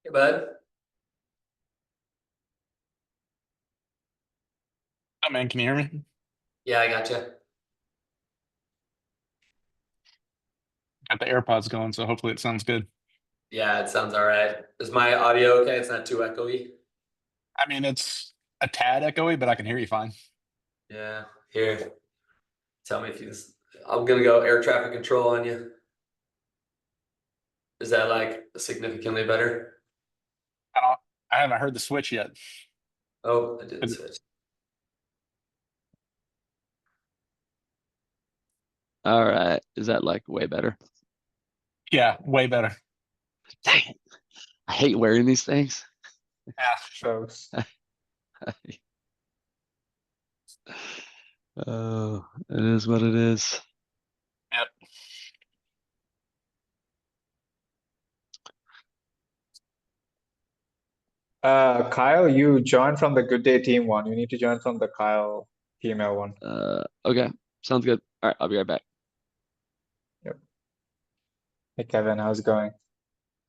Hey, bud. Oh man, can you hear me? Yeah, I got you. Got the AirPods going, so hopefully it sounds good. Yeah, it sounds all right. Is my audio okay? It's not too echoey. I mean, it's a tad echoey, but I can hear you fine. Yeah, here. Tell me if you. I'm gonna go air traffic control on you. Is that like significantly better? I don't, I haven't heard the switch yet. Oh, I did Is it- switch. All right. Is that like way better? Yeah, way better. Dang it. I hate wearing these things. Yeah, folks. Oh, it is what it is. Yep. Kyle, you joined from the Good Day team one. You need to join from the Kyle email one. Okay. Sounds good. All right, I'll be right back. Yep. Hey Kevin, how's it going?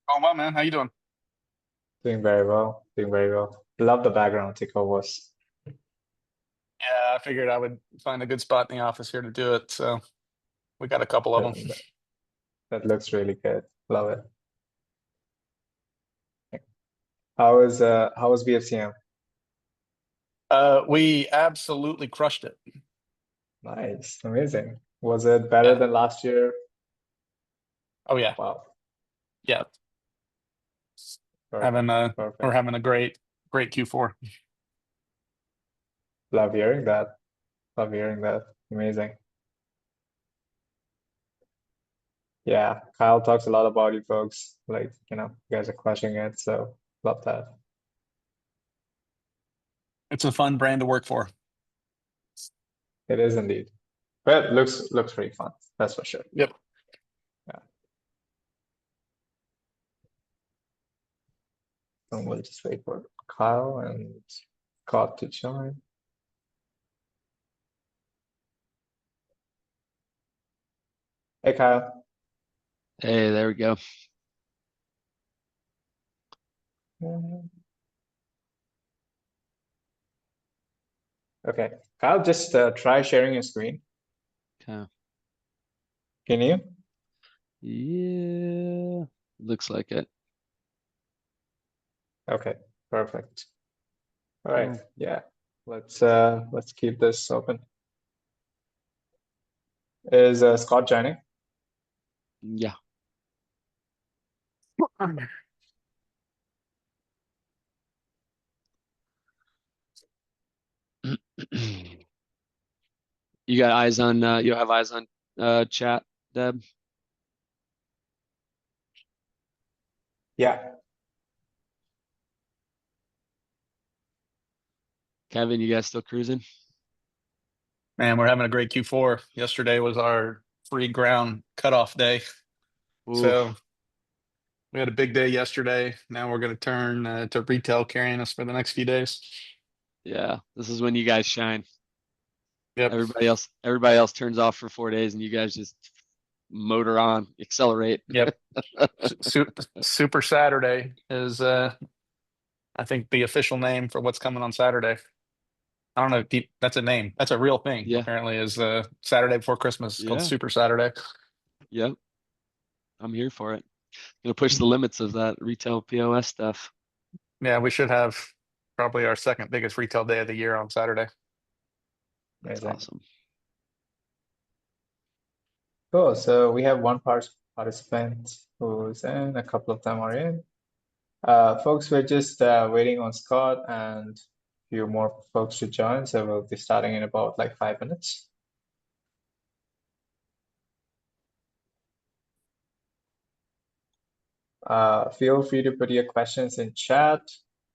Oh well, man, how you doing? Doing very well. Doing very well. Love the background Tecovas. Yeah, I figured I would find a good spot in the office here to do it. So we got a couple of them. That, that looks really good. Love it. How was BFCM? We absolutely crushed it. Nice, amazing. Was it better Yeah. than last year? Oh yeah. Wow, Yeah. perfect, We're perfect. having a great Q4. Love hearing that. Love hearing that. Amazing. Yeah, Kyle talks a lot about you folks. Like, you guys are crushing it, so love that. It's a fun brand to work for. It is indeed. But looks pretty fun, that's for sure. Yep. Yeah. And we'll just wait for Kyle and Scott to join. Hey Kyle. Hey, there we go. Okay, Kyle, just try sharing your screen. Okay. Can you? Yeah, looks like it. Okay, perfect. All Oh. right, yeah. Let's keep this open. Is Scott joining? Yeah. You got eyes on you'll have eyes on chat, Deb? Yeah. Kevin, you guys still cruising? Man, we're having a great Q4. Yesterday was our free ground cutoff day. Ooh, So we had a big day yesterday. Now we're going to turn to retail carrying us for the next few days. yeah, this is when you guys shine. Yep. Everybody else turns off for 4 days and you guys just motor on, accelerate. Yep. Super Saturday is I think the official name for what's coming on Saturday. I don't know if that's a name. That's a real thing, Yeah. apparently, is Saturday before Christmas. It's called Yeah. Super Saturday. Yep. I'm here for it. Gonna push the limits of that retail POS stuff. Yeah, we should have probably our second biggest retail day of the year on Saturday. That's Amazing. awesome. Cool. So we have one participant who's in, a couple of them are in. Folks, we're just waiting on Scott and a few more folks to join, so we'll be starting in about like 5 minutes. Feel free to put your questions in chat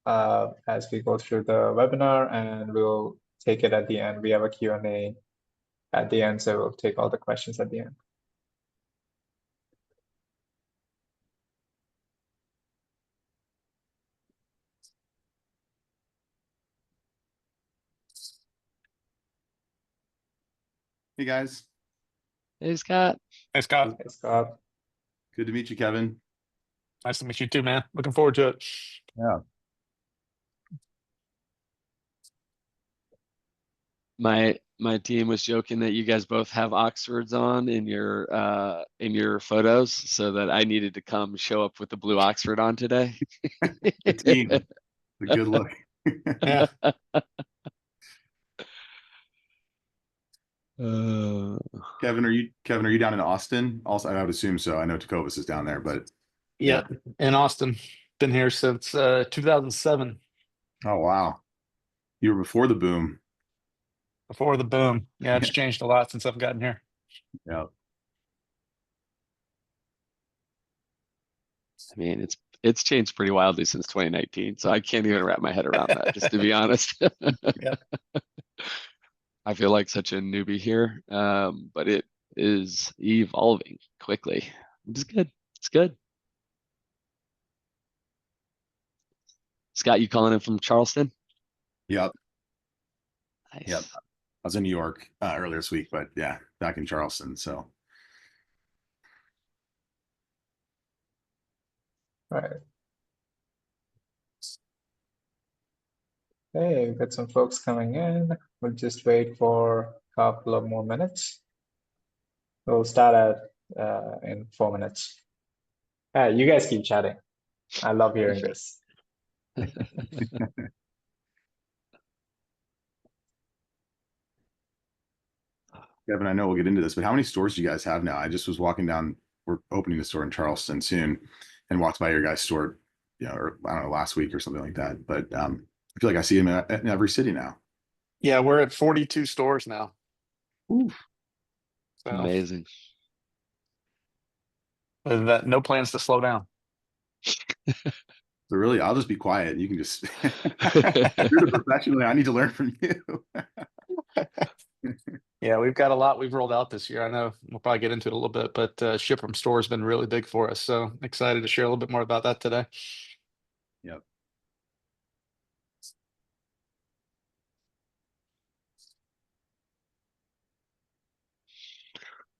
as we go through the webinar, and we'll take it at the end. We have a Q&A at the end, so we'll take all the questions at the end. Hey guys, Hey, Scott. Hey, Scott. Hey, Scott. good to meet you, Kevin. Nice to meet you too, man. Looking forward to it. Yeah. My team was joking that you guys both have Oxfords on in your photos, so that I needed to come show up with the blue Oxford on today. The team. A good look. Yeah. Kevin, are you down in Austin? Also, I would assume so. I know Tecovas is down there, but Yeah. In Austin. Been here since 2007, oh wow. You were before the boom. before the boom. Yeah, it's changed a lot since I've gotten here. Yeah. I mean, it's changed pretty wildly since 2019, so I can't even wrap my head around that, just to be honest. Yeah. I feel like such a newbie here, but it is evolving quickly, which is good. It's good. Scott, you calling in from Charleston? Yep. Nice. Yep. I was in New York earlier this week, but yeah, back in Charleston. So All right. Hey, we've got some folks coming in. We'll just wait for a couple of more minutes. We'll start at in 4 minutes. You guys keep chatting. I love hearing this. Kevin, I know we'll get into this, but how many stores do you guys have now? I just was walking down, we're opening a store in Charleston soon, and walked by your guys' store, or I don't know, last week or something like that. But I feel like I see them in every city now. Yeah, we're at 42 stores now. Oof. So Amazing. with that, no plans to slow down. So really, I'll just be quiet. You can just you're the professional. I need to learn from you. Yeah, we've got a lot we've rolled out this year. I know we'll probably get into it a little bit, but ship from store has been really big for us. So excited to share a little bit more about that today. Yep.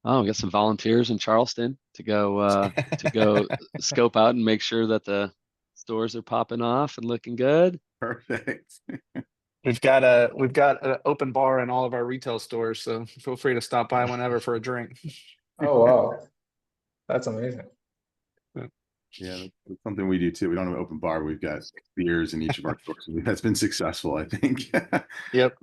Oh, we got some volunteers in Charleston to go scope out and make sure that the stores are popping off and looking good. Perfect. We've got an open bar in all of our retail stores, so feel free to stop by whenever for a drink. Oh, wow. That's amazing. Yeah, that's something we do too. We don't have an open bar. We've got beers in each of our stores. That's been successful, I think. Yep.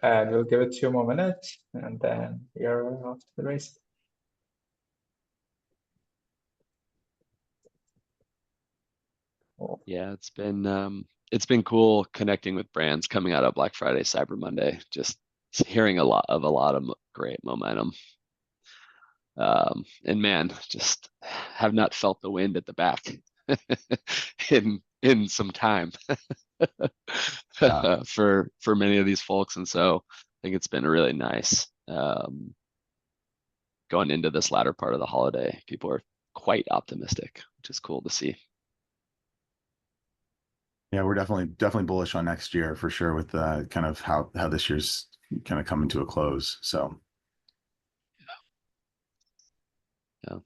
And we'll give it 2 more minutes, and then you're off to the race. Cool. Yeah, it's been cool connecting with brands coming out of Black Friday, Cyber Monday. Just hearing a lot of great momentum. And man, just have not felt the wind at the back in some time for many of these folks, and so I think it's been really nice going into this latter part of the holiday. People are quite optimistic, which is cool to see. Yeah, we're definitely bullish on next year for sure, with kind of how this year's kind of coming to a close. So Yeah.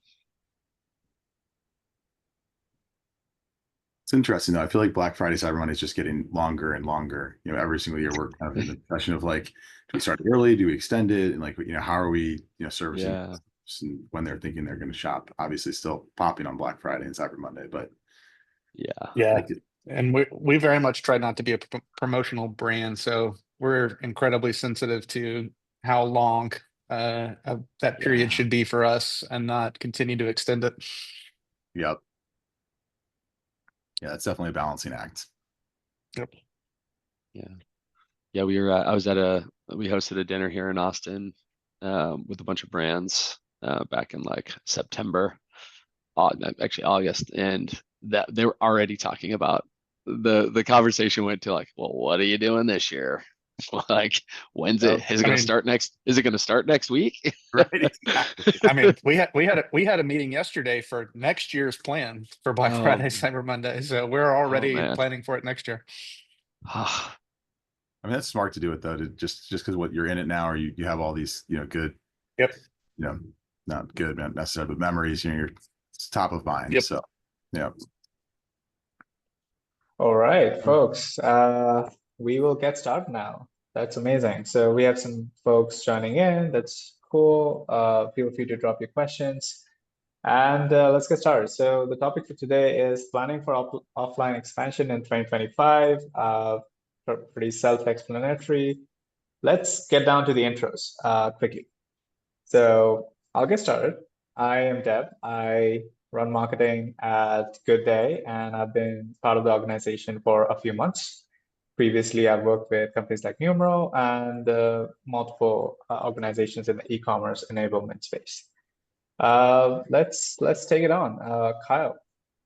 It's interesting though. I feel like Black Friday, Cyber Monday is just getting longer and longer. Every single year we're kind of in the session of like, do we start early? Do we extend it? And like, how are we, servicing and when they're thinking they're going to shop? Obviously, still popping on Black Friday and Cyber Monday, but yeah. And we very much try not to be a promotional brand, so we're incredibly sensitive to how long that period should be for us, and not continue to extend it. Yep. Yeah, it's definitely a balancing act. Yep. Yeah. We hosted a dinner here in Austin with a bunch of brands back in like September, actually August, and that they were already talking about the conversation went to like, well, what are you doing this year? Like, when's it? Is it going to start next? Is it going to start next week? Right. Exactly. I mean, we had a meeting yesterday for next year's plan for Black Friday, Cyber Monday. So we're already planning for it next year. I mean, that's smart to do it though, to just because what you're in it now, or you have all these, good, Yep. Not good, not necessarily, but memories, it's top of mind. Yep. So, yeah. All right, folks, we will get started now. That's amazing. So we have some folks joining in. That's cool. Feel free to drop your questions. And let's get started. So the topic for today is planning for offline expansion in 2025. Pretty self-explanatory. Let's get down to the intros quickly. So I'll get started. I am Deb. I run marketing at GoodDay, and I've been part of the organization for a few months. Previously, I've worked with companies like Numero and multiple organizations in the e-commerce enablement space. Let's take it on. Kyle,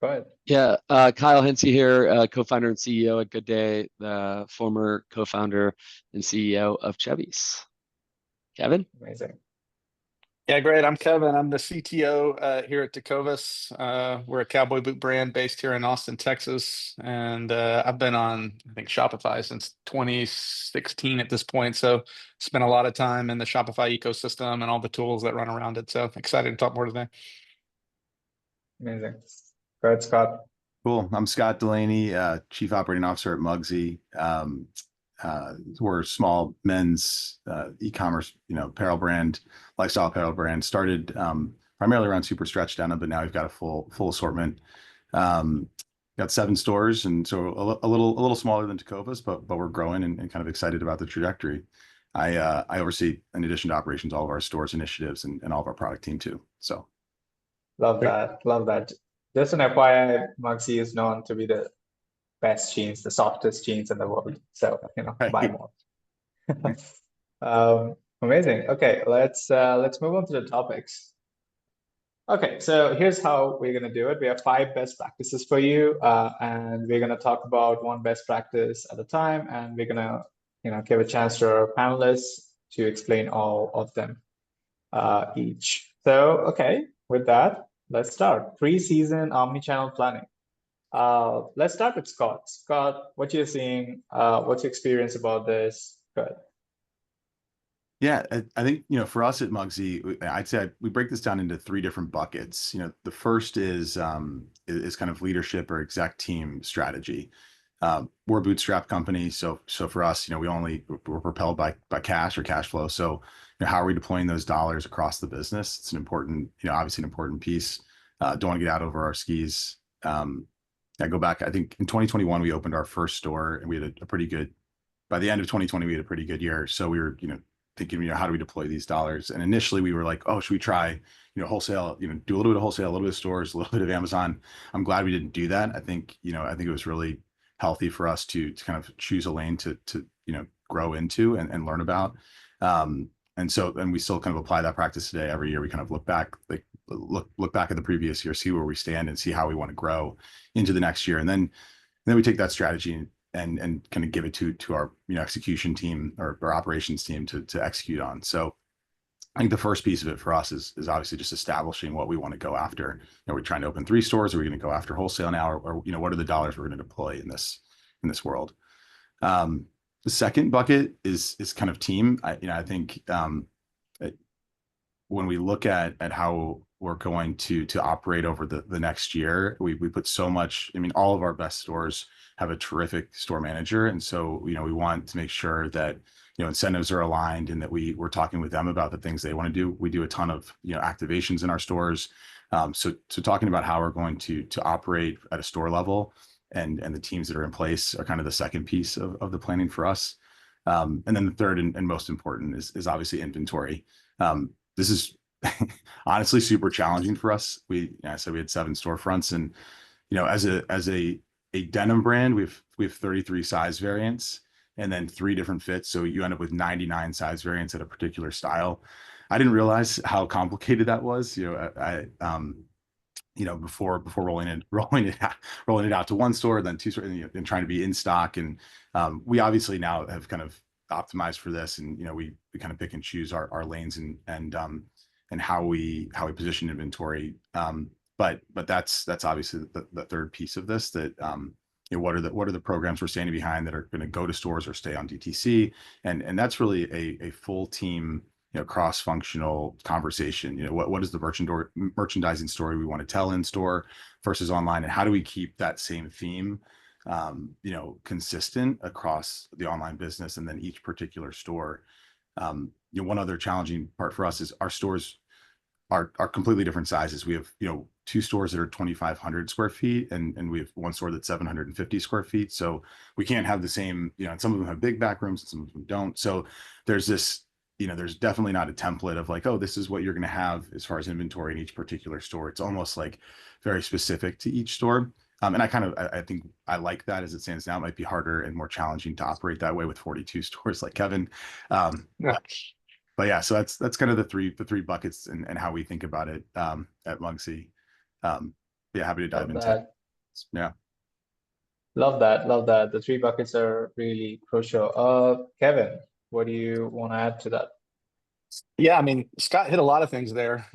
go ahead. Yeah, Kyle Hency here, co-founder and CEO at GoodDay, the former co-founder and CEO of Chubby's. Kevin? Amazing. Yeah, great. I'm Kevin. I'm the CTO here at Tecovas. We're a cowboy boot brand based here in Austin, Texas. And I've been on, I think, Shopify since 2016 at this point. So spent a lot of time in the Shopify ecosystem and all the tools that run around it. So excited to talk more today. Amazing. Go ahead, Scott. Cool. I'm Scott Dulany, Chief Operating Officer at Mugsy. We're a small men's e-commerce, apparel brand, lifestyle apparel brand. Started primarily around super stretch denim, but now we've got a full assortment. Got 7 stores, and so a little smaller than Tecovas, but we're growing and kind of excited about the trajectory. I oversee, in addition to operations, all of our stores initiatives and all of our product team too. So love that. Love that. Just an FYI, Mugsy is known to be the best jeans, the softest jeans in the world. So, buy more. Amazing. Okay, let's move on to the topics. Okay, so here's how we're gonna do it. We have 5 best practices for you, and we're gonna talk about one best practice at a time, and we're gonna, give a chance to our panelists to explain all of them each. So, okay, with that, let's start. Pre-season omnichannel planning. Let's start with Scott. Scott, what you're seeing, what's your experience about this? Good. yeah, I think, for us at Mugsy, I'd say we break this down into 3 different buckets. The first is kind of leadership or exec team strategy. We're a bootstrap company, so for us, we're propelled by cash or cash flow. So how are we deploying those dollars across the business? It's an important, obviously an important piece. Don't want to get out over our skis. I go back, I think in 2021 we opened our first store, and we had a pretty good, by the end of 2020 we had a pretty good year. So we were thinking, how do we deploy these dollars? And initially we were like, oh, should we try wholesale, do a little bit of wholesale, a little bit of stores, a little bit of Amazon. I'm glad we didn't do that. I think it was really healthy for us to kind of choose a lane to grow into and learn about. And we still kind of apply that practice today. Every year we kind of look back at the previous year, see where we stand, and see how we want to grow into the next year. And then we take that strategy and kind of give it to our execution team or our operations team to execute on. So I think the first piece of it for us is obviously just establishing what we want to go after. Are we trying to open 3 stores? Are we going to go after wholesale now, or what are the dollars we're going to deploy in this world? The second bucket is kind of team. I think when we look at how we're going to operate over the next year, we put so much. I mean, all of our best stores have a terrific store manager, and so we want to make sure that incentives are aligned, and that we're talking with them about the things they want to do. We do a ton of activations in our stores, so talking about how we're going to operate at a store level, and the teams that are in place are kind of the second piece of the planning for us. And then the third and most important is obviously inventory. This is honestly super challenging for us. I said we had 7 storefronts, and as a denim brand, we have 33 size variants, and then 3 different fits. So you end up with 99 size variants at a particular style. I didn't realize how complicated that was. Before rolling it out to 1 store, then 2 stores, and trying to be in stock. And we obviously now have kind of optimized for this, and we kind of pick and choose our lanes and how we position inventory. But that's obviously the third piece of this, that you know, what are the programs we're standing behind that are going to go to stores or stay on DTC, and that's really a full team, you know, cross-functional conversation. You know, what is the merchandising story we want to tell in store versus online, and how do we keep that same theme, you know, consistent across the online business and then each particular store. You know, one other challenging part for us is our stores are completely different sizes. We have, you know, 2 stores that are 2,500 square feet, and we have 1 store that's 750 square feet. So we can't have the same, you know, and some of them have big back rooms and some of them don't. So there's this, you know, there's definitely not a template of like, oh, this is what you're going to have as far as inventory in each particular store. It's almost like very specific to each store. And I think I like that as it stands now. It might be harder and more challenging to operate that way with 42 stores like Kevin. Yeah. But yeah, so that's kind of the three buckets and how we think about it at Mugsy. Yeah, happy to dive into it. Yeah. Love that. The 3 buckets are really crucial. Kevin, what do you want to add to that? Yeah, I mean, Scott hit a lot of things there.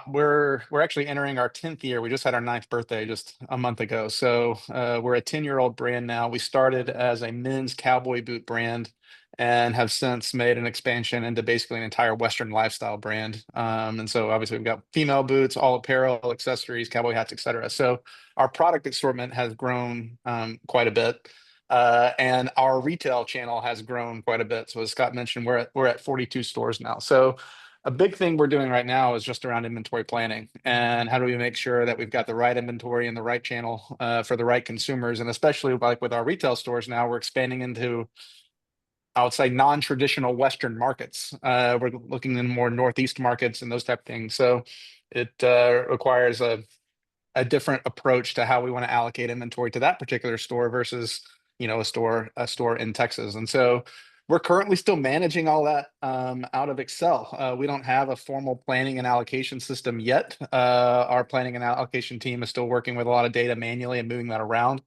We're actually entering our 10th year. We just had our 9th birthday just a month ago. So we're a 10-year-old brand now. We started as a men's cowboy boot brand and have since made an expansion into basically an entire Western lifestyle brand. And so obviously we've got female boots, all apparel, accessories, cowboy hats, etc. So our product assortment has grown quite a bit. And our retail channel has grown quite a bit. So as Scott mentioned, we're at 42 stores now. So a big thing we're doing right now is just around inventory planning and how do we make sure that we've got the right inventory in the right channel for the right consumers. And especially like with our retail stores now, we're expanding into, I would say, non-traditional Western markets. We're looking in more Northeast markets and those type of things. So it requires a different approach to how we want to allocate inventory to that particular store versus, you know, a store in Texas. And so we're currently still managing all that out of Excel. We don't have a formal planning and allocation system yet. Our planning and allocation team is still working with a lot of data manually and moving that around.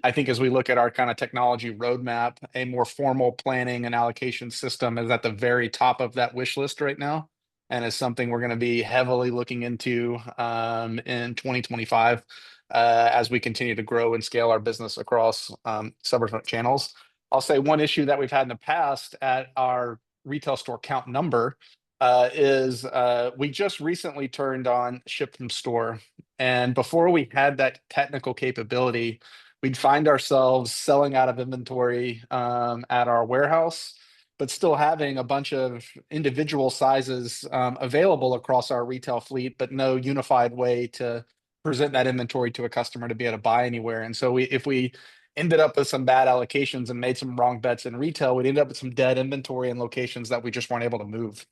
I think as we look at our kind of technology roadmap, a more formal planning and allocation system is at the very top of that wish list right now, and is something we're going to be heavily looking into in 2025 as we continue to grow and scale our business across several different channels. I'll say one issue that we've had in the past at our retail store count number is we just recently turned on ship from store. And before we had that technical capability, we'd find ourselves selling out of inventory at our warehouse, but still having a bunch of individual sizes available across our retail fleet, but no unified way to present that inventory to a customer to be able to buy anywhere. And so if we ended up with some bad allocations and made some wrong bets in retail, we'd end up with some dead inventory in locations that we just weren't able to move.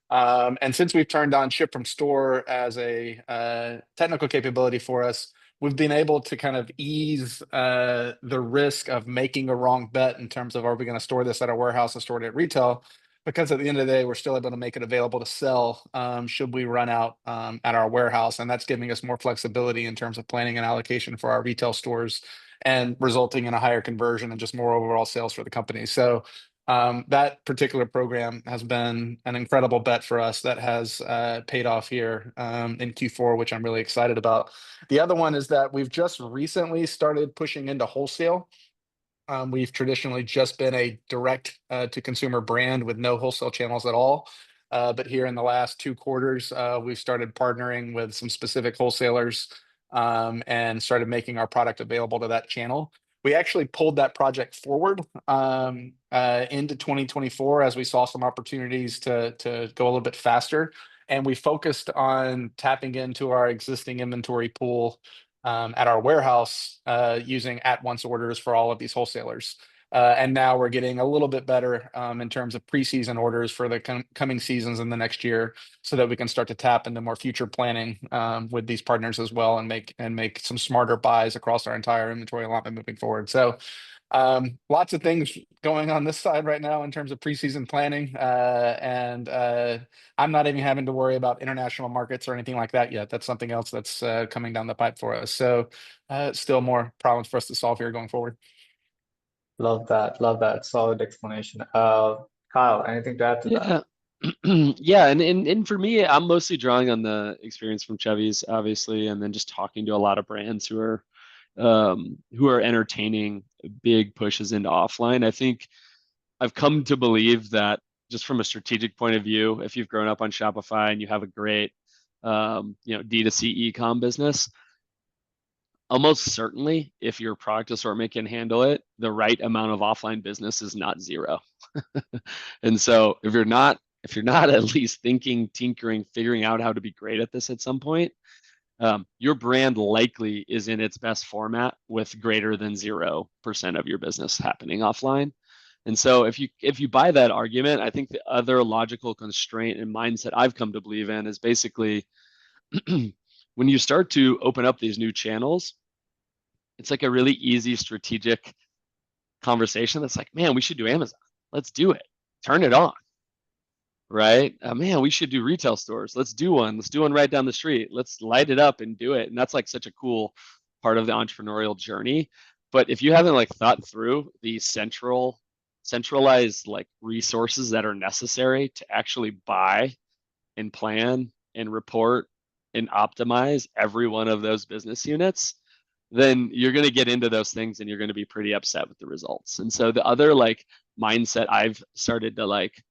And since we've turned on ship from store as a technical capability for us, we've been able to kind of ease the risk of making a wrong bet in terms of, are we going to store this at our warehouse and store it at retail? Because at the end of the day, we're still able to make it available to sell should we run out at our warehouse. And that's giving us more flexibility in terms of planning and allocation for our retail stores and resulting in a higher conversion and just more overall sales for the company. So that particular program has been an incredible bet for us that has paid off here in Q4, which I'm really excited about. The other one is that we've just recently started pushing into wholesale. We've traditionally just been a direct to consumer brand with no wholesale channels at all. But here in the last 2 quarters, we've started partnering with some specific wholesalers and started making our product available to that channel. We actually pulled that project forward into 2024 as we saw some opportunities to go a little bit faster. And we focused on tapping into our existing inventory pool at our warehouse using at-once orders for all of these wholesalers. And now we're getting a little bit better in terms of preseason orders for the coming seasons in the next year, so that we can start to tap into more future planning with these partners as well, and make some smarter buys across our entire inventory allotment moving forward. So lots of things going on this side right now in terms of preseason planning, and I'm not even having to worry about international markets or anything like that yet. That's something else that's coming down the pipe for us. So still more problems for us to solve here going forward. Love that. Solid explanation. Kyle, anything to add to that? Yeah, and for me, I'm mostly drawing on the experience from Chevy's, obviously, and then just talking to a lot of brands who are who are entertaining big pushes into offline. I think I've come to believe that just from a strategic point of view, if you've grown up on Shopify and you have a great, D2C e-com business, almost certainly, if your product assortment can handle it, the right amount of offline business is not zero. And so if you're not at least thinking, tinkering, figuring out how to be great at this at some point, your brand likely is in its best format with greater than 0% of your business happening offline. And so if you buy that argument, I think the other logical constraint and mindset I've come to believe in is basically when you start to open up these new channels, it's like a really easy strategic conversation that's like, man, we should do Amazon. Let's do it. Turn it on. Right? Man, we should do retail stores. Let's do one. Let's do one right down the street. Let's light it up and do it. And that's like such a cool part of the entrepreneurial journey. But if you haven't like thought through the centralized like resources that are necessary to actually buy and plan and report and optimize every one of those business units, then you're going to get into those things and you're going to be pretty upset with the results. And so the other like mindset I've started to like,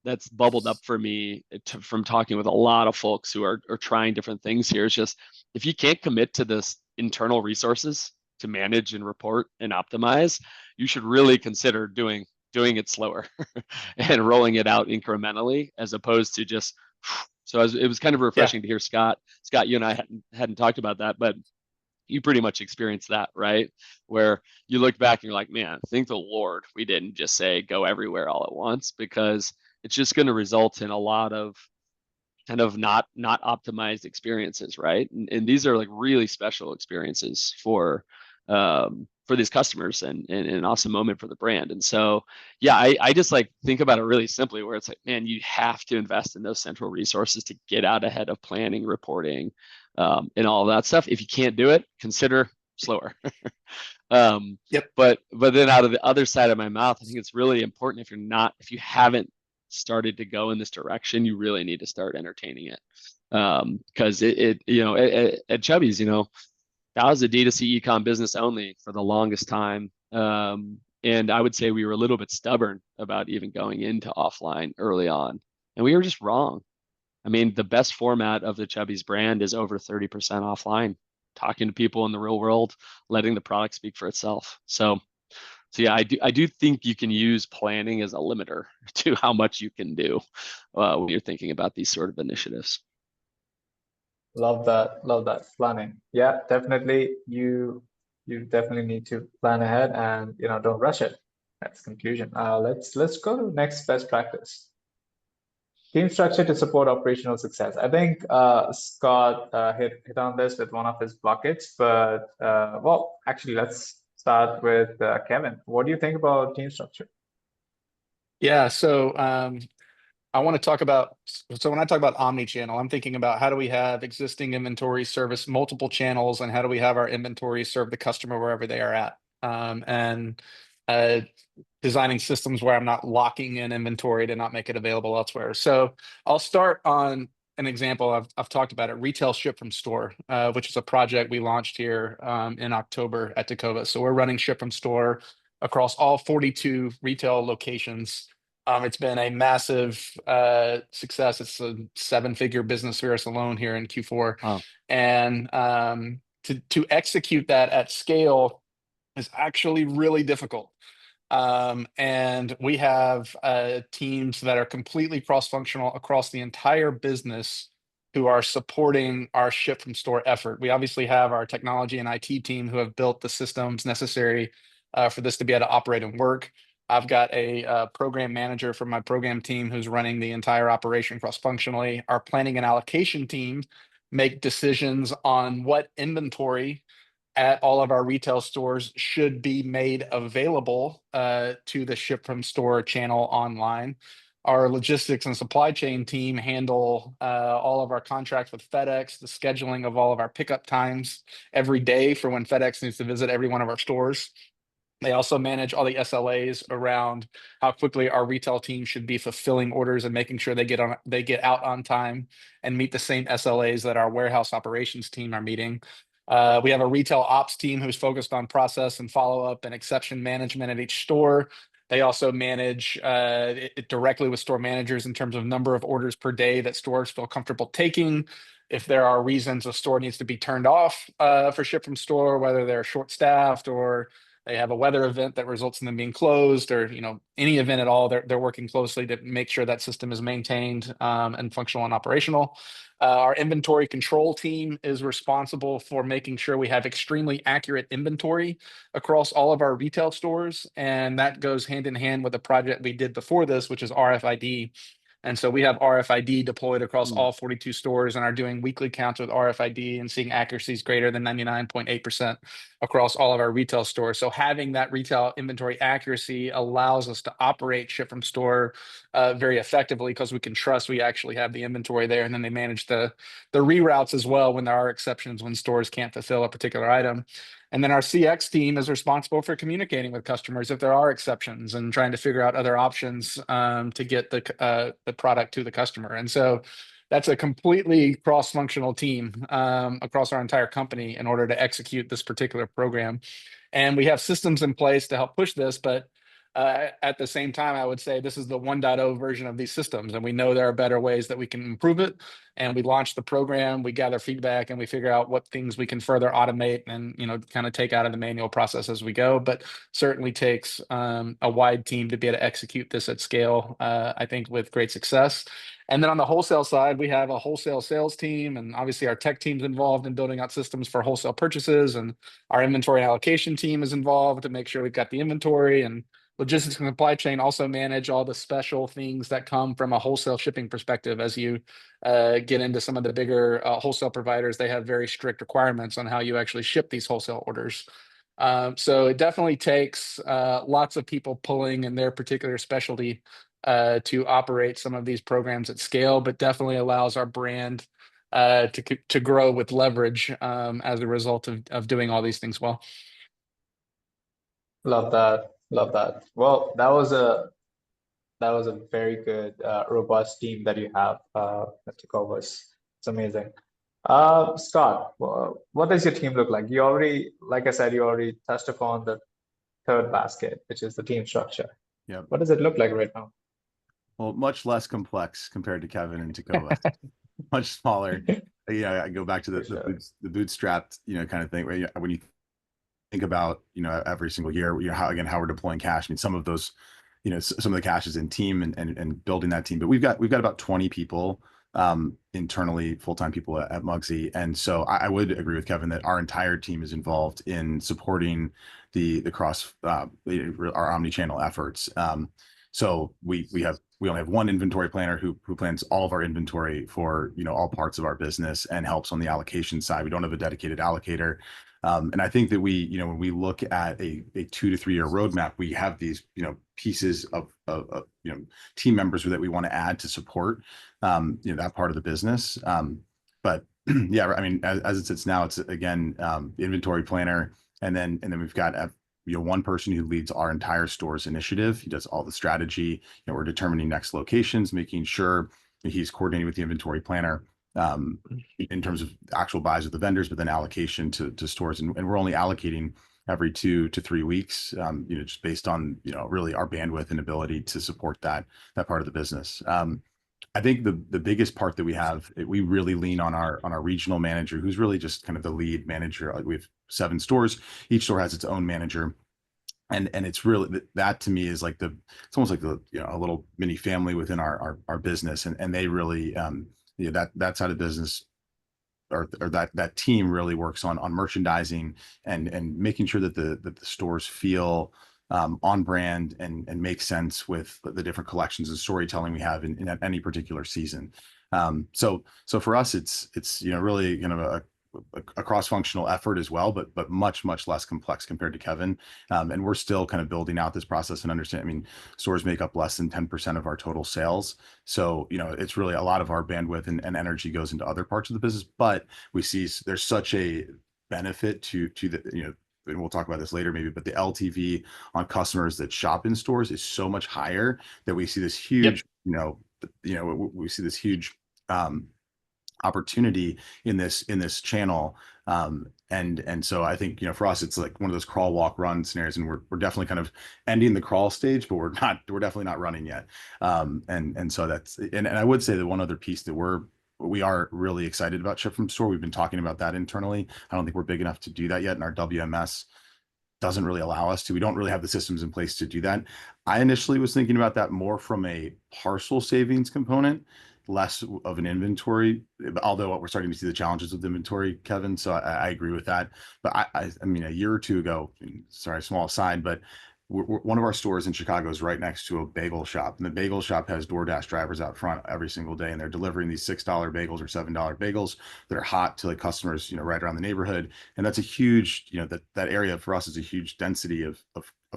that's bubbled up for me from talking with a lot of folks who are trying different things here, is just if you can't commit to this internal resources to manage and report and optimize, you should really consider doing it slower and rolling it out incrementally, as opposed to just. So it was kind of refreshing to hear Scott, you and I hadn't talked about that, but you pretty much experienced that, right? Where you look back and you're like, man, thank the Lord we didn't just say go everywhere all at once, because it's just going to result in a lot of kind of not optimized experiences, right? And these are like really special experiences for these customers and an awesome moment for the brand. And so, yeah, I just like think about it really simply, where it's like, man, you have to invest in those central resources to get out ahead of planning, reporting, and all of that stuff. If you can't do it, consider slower. Yep. But then out of the other side of my mouth, I think it's really important, if you haven't started to go in this direction, you really need to start entertaining it. Because it at Chubby's, that was a D2C ecom business only for the longest time. And I would say we were a little bit stubborn about even going into offline early on. And we were just wrong. I mean, the best format of the Chubby's brand is over 30% offline, talking to people in the real world, letting the product speak for itself. So yeah, I do think you can use planning as a limiter to how much you can do when you're thinking about these sort of initiatives. Love that planning. Yeah, definitely. You definitely need to plan ahead and don't rush it. That's conclusion. Let's go to next best practice. Team structure to support operational success. I think Scott hit on this with one of his buckets, but well, actually, let's start with Kevin. What do you think about team structure? Yeah, so I want to talk about, so when I talk about omnichannel, I'm thinking about how do we have existing inventory service multiple channels, and how do we have our inventory serve the customer wherever they are at, and designing systems where I'm not locking in inventory to not make it available elsewhere. So I'll start on an example. I've talked about it, retail ship from store, which is a project we launched here in October at Tecovas. So we're running ship from store across all 42 retail locations. It's been a massive success. It's a 7-figure business for us alone here in Q4. Wow. And to execute that at scale is actually really difficult. And we have teams that are completely cross-functional across the entire business who are supporting our ship from store effort. We obviously have our technology and IT team who have built the systems necessary for this to be able to operate and work. I've got a program manager from my program team who's running the entire operation cross-functionally. Our planning and allocation team make decisions on what inventory at all of our retail stores should be made available to the ship from store channel online. Our logistics and supply chain team handle all of our contracts with FedEx, the scheduling of all of our pickup times every day for when FedEx needs to visit every one of our stores. They also manage all the SLAs around how quickly our retail team should be fulfilling orders and making sure they get out on time and meet the same SLAs that our warehouse operations team are meeting. We have a retail ops team who's focused on process and follow-up and exception management at each store. They also manage it directly with store managers in terms of number of orders per day that stores feel comfortable taking. If there are reasons a store needs to be turned off for ship from store, whether they're short-staffed or they have a weather event that results in them being closed, or any event at all, they're working closely to make sure that system is maintained and functional and operational. Our inventory control team is responsible for making sure we have extremely accurate inventory across all of our retail stores. And that goes hand in hand with a project we did before this, which is RFID. And so we have RFID deployed across all 42 stores and are doing weekly counts with RFID and seeing accuracies greater than 99.8% across all of our retail stores. So having that retail inventory accuracy allows us to operate ship from store very effectively, because we can trust we actually have the inventory there. And then they manage the reroutes as well when there are exceptions, when stores can't fulfill a particular item. And then our CX team is responsible for communicating with customers if there are exceptions and trying to figure out other options to get the product to the customer. And so that's a completely cross-functional team across our entire company in order to execute this particular program. And we have systems in place to help push this, but at the same time, I would say this is the 1.0 version of these systems, and we know there are better ways that we can improve it. And we launch the program, we gather feedback, and we figure out what things we can further automate and kind of take out of the manual process as we go. But certainly takes a wide team to be able to execute this at scale, I think with great success. And then on the wholesale side, we have a wholesale sales team, and obviously our tech team's involved in building out systems for wholesale purchases, and our inventory allocation team is involved to make sure we've got the inventory, and logistics and supply chain also manage all the special things that come from a wholesale shipping perspective. As you get into some of the bigger wholesale providers, they have very strict requirements on how you actually ship these wholesale orders. So it definitely takes lots of people pulling in their particular specialty to operate some of these programs at scale, but definitely allows our brand to grow with leverage as a result of doing all these things well. Love that. Love that. Well, that was a very good, robust team that you have at Tecovas. It's amazing. Scott, what does your team look like? You already, like I said, you already touched upon the third basket, which is the team structure. Yeah. What does it look like right now? Well, much less complex compared to Kevin and Tecovas. Much smaller. Yeah, I go back to the bootstrapped, kind of thing, right? When you think about, every single year, how we're deploying cash. I mean, some of those, some of the cash is in team and building that team, but we've got about 20 people internally, full-time people at Mugsy. And so I would agree with Kevin that our entire team is involved in supporting the cross our omni-channel efforts. So we only have one inventory planner who plans all of our inventory for all parts of our business and helps on the allocation side. We don't have a dedicated allocator. And I think that when we look at a 2 to 3 year roadmap, we have these, pieces of team members that we want to add to support, that part of the business. But yeah, I mean, as it sits now, it's again, inventory planner. And then we've got, one person who leads our entire stores initiative. He does all the strategy. We're determining next locations, making sure that he's coordinating with the inventory planner in terms of actual buys with the vendors, but then allocation to stores. And we're only allocating every 2 to 3 weeks, just based on, really our bandwidth and ability to support that part of the business. I think the biggest part that we have, we really lean on our regional manager, who's really just kind of the lead manager. We have 7 stores. Each store has its own manager. And it's really, that to me is like it's almost like a little mini family within our business. And they really, that side of business, or that team really works on merchandising and making sure that the stores feel on brand and make sense with the different collections and storytelling we have in any particular season. So for us, it's really kind of a cross-functional effort as well, but much less complex compared to Kevin. And we're still kind of building out this process and understand. I mean, stores make up less than 10% of our total sales. So, it's really a lot of our bandwidth and energy goes into other parts of the business, but we see there's such a benefit to the, and we'll talk about this later maybe, but the LTV on customers that shop in stores is so much higher that we see this huge, we see this huge opportunity in this channel. And so I think, for us, it's like one of those crawl, walk, run scenarios, and we're definitely kind of ending the crawl stage, but we're definitely not running yet. And so and I would say that one other piece that we are really excited about ship from store. We've been talking about that internally. I don't think we're big enough to do that yet, and our WMS doesn't really allow us to. We don't really have the systems in place to do that. I initially was thinking about that more from a parcel savings component, less of an inventory, although we're starting to see the challenges with inventory, Kevin. So I agree with that. But I mean, a year or two ago, sorry, small aside, but one of our stores in Chicago is right next to a bagel shop, and the bagel shop has DoorDash drivers out front every single day, and they're delivering these $6 bagels or $7 bagels that are hot to like customers, right around the neighborhood. And that's a huge, that area for us is a huge density of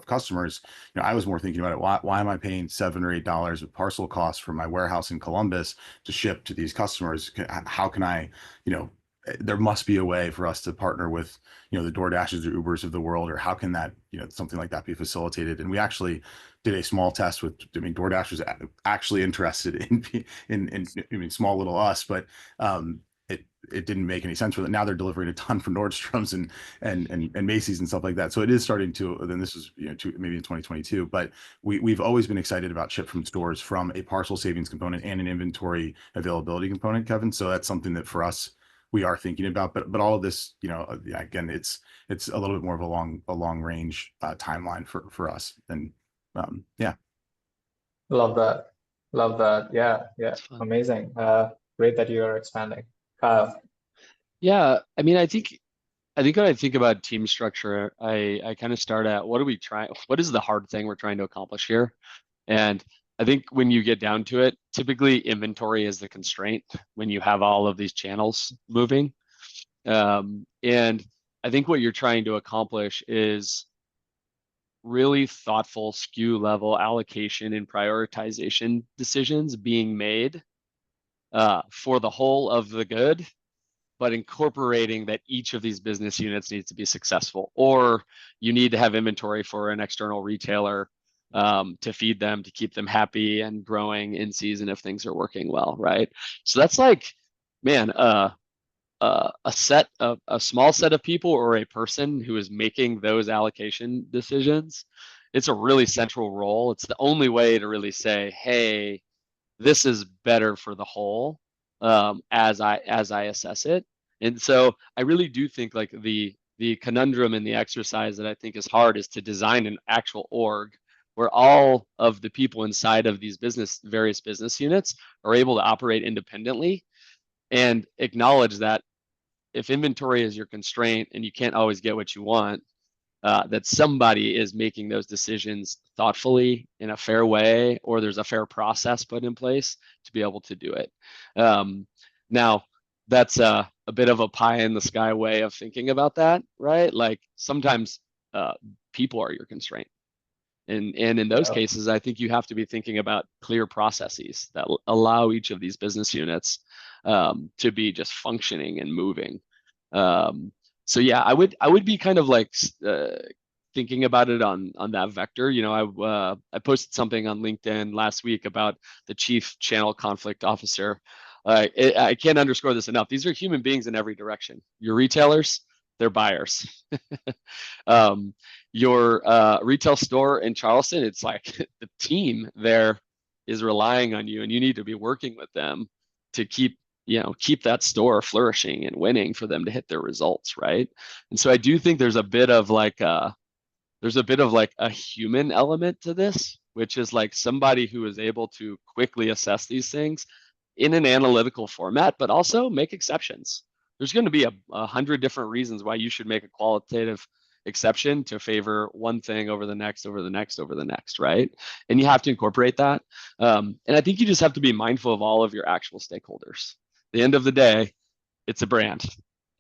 customers. I was more thinking about it. Why am I paying $7 or $8 of parcel costs from my warehouse in Columbus to ship to these customers? How can I, there must be a way for us to partner with, the DoorDashes or Ubers of the world, or how can that, something like that be facilitated? And we actually did a small test with, DoorDash was actually interested in small little us, but it didn't make any sense for them. Now they're delivering a ton from Nordstrom's and Macy's and stuff like that. So it is starting to, then this is, maybe in 2022, but we've always been excited about ship from stores from a parcel savings component and an inventory availability component, Kevin. So that's something that for us, we are thinking about, but all of this, again, it's a little bit more of a long range timeline for us. And yeah. Love that. Yeah. Amazing. Great that you are expanding. Kyle. Yeah, I mean, I think when I think about team structure, I kind of start at what is the hard thing we're trying to accomplish here? And I think when you get down to it, typically inventory is the constraint when you have all of these channels moving. And I think what you're trying to accomplish is really thoughtful SKU level allocation and prioritization decisions being made for the whole of the good, but incorporating that each of these business units needs to be successful, or you need to have inventory for an external retailer to feed them, to keep them happy and growing in season if things are working well, right? So that's like, man, a small set of people or a person who is making those allocation decisions. It's a really central role. It's the only way to really say, hey, this is better for the whole as I assess it. And so I really do think like the conundrum and the exercise that I think is hard is to design an actual org where all of the people inside of these various business units are able to operate independently and acknowledge that if inventory is your constraint and you can't always get what you want, that somebody is making those decisions thoughtfully in a fair way, or there's a fair process put in place to be able to do it. Now, that's a bit of a pie in the sky way of thinking about that, right? Like sometimes people are your constraint. And in those cases, I think you have to be thinking about clear processes that allow each of these business units to be just functioning and moving. So yeah, I would be kind of like thinking about it on that vector. I posted something on LinkedIn last week about the chief channel conflict officer. I can't underscore this enough. These are human beings in every direction. Your retailers, they're buyers. Your retail store in Charleston, it's like the team there is relying on you, and you need to be working with them to keep that store flourishing and winning for them to hit their results, right? And so I do think there's a bit of like a human element to this, which is like somebody who is able to quickly assess these things in an analytical format, but also make exceptions. There's going to be 100 different reasons why you should make a qualitative exception to favor one thing over the next, right? And you have to incorporate that. And I think you just have to be mindful of all of your actual stakeholders. At the end of the day, it's a brand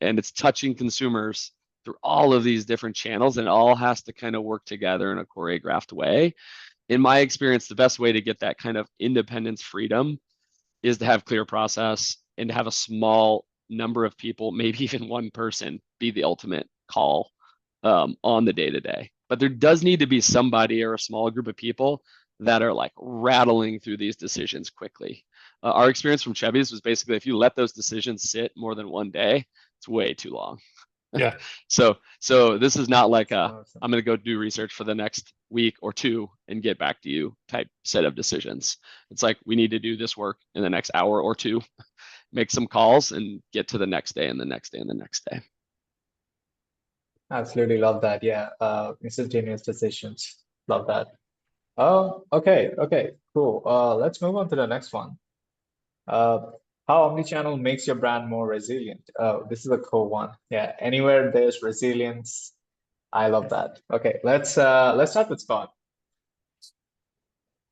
and it's touching consumers through all of these different channels, and it all has to kind of work together in a choreographed way. In my experience, the best way to get that kind of independence freedom is to have clear process and to have a small number of people, maybe even one person, be the ultimate call on the day-to-day. But there does need to be somebody or a small group of people that are like rattling through these decisions quickly. Our experience from Chevy's was basically if you let those decisions sit more than one day, it's way too long. Yeah. So this is not like Awesome. I'm going to go do research for the next week or two and get back to you type set of decisions. It's like we need to do this work in the next hour or two, make some calls and get to the next day and the next day and the next day. Absolutely love that. Yeah. Instantaneous decisions. Love that. Oh, okay. Okay, cool. Let's move on to the next one. How omnichannel makes your brand more resilient. This is a cool one. Yeah. Anywhere there's resilience, I love that. Okay, let's start with Scott.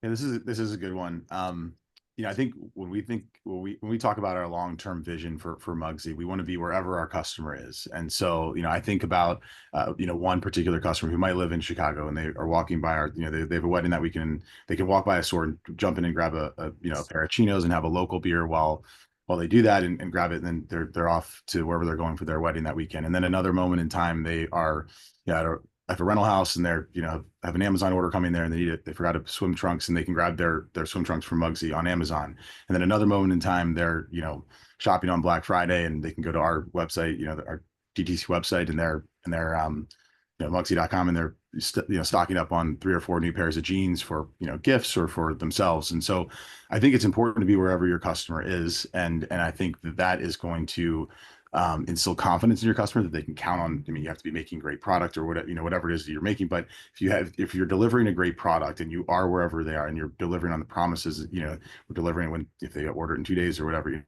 Yeah, this is a good one. I think when we talk about our long-term vision for Mugsy, we want to be wherever our customer is. And so, I think about one particular customer who might live in Chicago and they are walking by our, they have a wedding that weekend. They can walk by a store and jump in and grab a pair of chinos and have a local beer while they do that and grab it, and then they're off to wherever they're going for their wedding that weekend. And then another moment in time, they are at a rental house and they're have an Amazon order coming there and they forgot a swim trunks and they can grab their swim trunks from Mugsy on Amazon. And then another moment in time, they're shopping on Black Friday and they can go to our website, our DTC website, and they're Mugsy.com, and they're stocking up on 3 or 4 new pairs of jeans for gifts or for themselves. And so I think it's important to be wherever your customer is, and I think that is going to instill confidence in your customer that they can count on. I mean, you have to be making great product or whatever it is that you're making, but if you're delivering a great product and you are wherever they are and you're delivering on the promises, we're delivering if they order it in 2 days or whatever,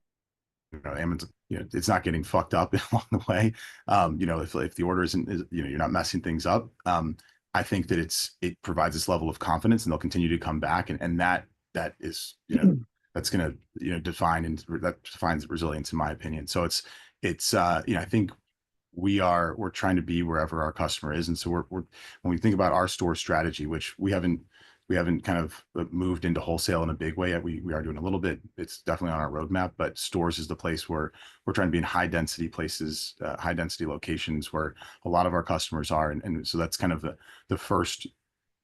Amazon, it's not getting fucked up along the way. If the order isn't, you're not messing things up. I think that it provides this level of confidence, and they'll continue to come back, and that is, that's going to that defines resilience in my opinion. So it's I think we're trying to be wherever our customer is, and so we're when we think about our store strategy, which we haven't kind of moved into wholesale in a big way. We are doing a little bit. It's definitely on our roadmap, but stores is the place where we're trying to be in high density places, high density locations where a lot of our customers are. And so that's kind of the first,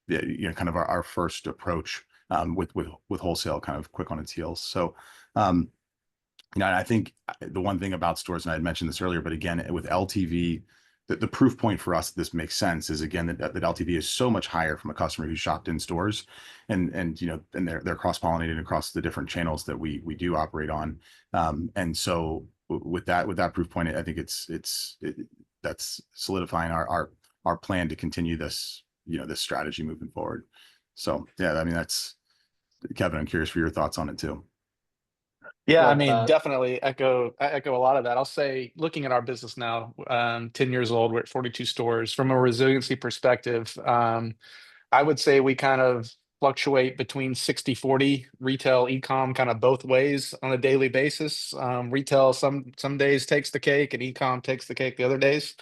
kind of our first approach with wholesale, kind of quick on its heels. So, I think the one thing about stores, and I had mentioned this earlier, but again, with LTV, the proof point for us this makes sense is again that LTV is so much higher from a customer who shopped in stores, and they're cross-pollinated across the different channels that we do operate on, and so with that proof point, I think that's solidifying our plan to continue this this strategy moving forward. So yeah, I mean that's Kevin. I'm curious for your thoughts on it too. Yeah, I Love mean, that. definitely I echo a lot of that. I'll say, looking at our business now, 10 years old, we're at 42 stores. From a resiliency perspective, I would say we kind of fluctuate between 60-40 retail, e-com, kind of both ways on a daily basis. Retail some days takes the cake and e-com takes the cake the other days.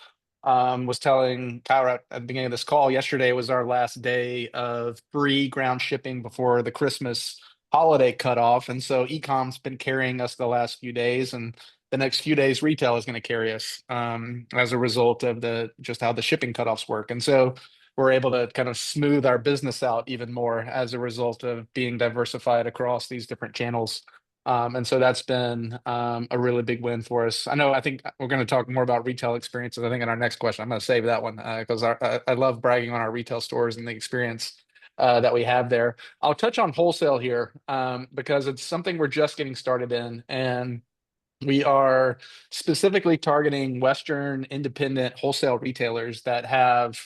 Was telling Kyra at the beginning of this call, yesterday was our last day of free ground shipping before the Christmas holiday cutoff. And so e-com's been carrying us the last few days, and the next few days retail is going to carry us as a result of just how the shipping cutoffs work. And so we're able to kind of smooth our business out even more as a result of being diversified across these different channels. And so that's been a really big win for us. I think we're going to talk more about retail experiences, I think, in our next question. I'm going to save that one because I love bragging on our retail stores and the experience that we have there. I'll touch on wholesale here because it's something we're just getting started in, and we are specifically targeting Western independent wholesale retailers that have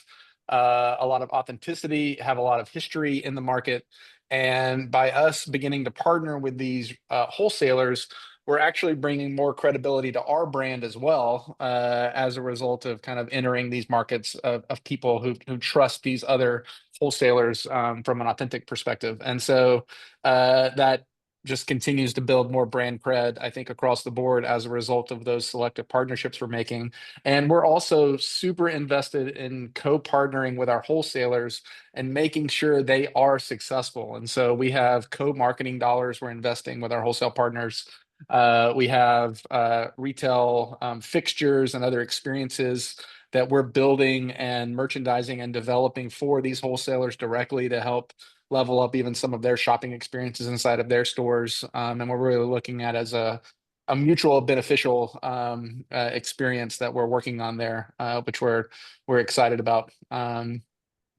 a lot of authenticity, have a lot of history in the market. And by us beginning to partner with these wholesalers, we're actually bringing more credibility to our brand as well, as a result of kind of entering these markets of people who trust these other wholesalers from an authentic perspective. And so that just continues to build more brand cred, I think, across the board as a result of those selective partnerships we're making. And we're also super invested in co-partnering with our wholesalers and making sure they are successful. And so we have co-marketing dollars we're investing with our wholesale partners. We have retail fixtures and other experiences that we're building and merchandising and developing for these wholesalers directly to help level up even some of their shopping experiences inside of their stores. And we're really looking at as a mutual beneficial experience that we're working on there, which we're excited about. And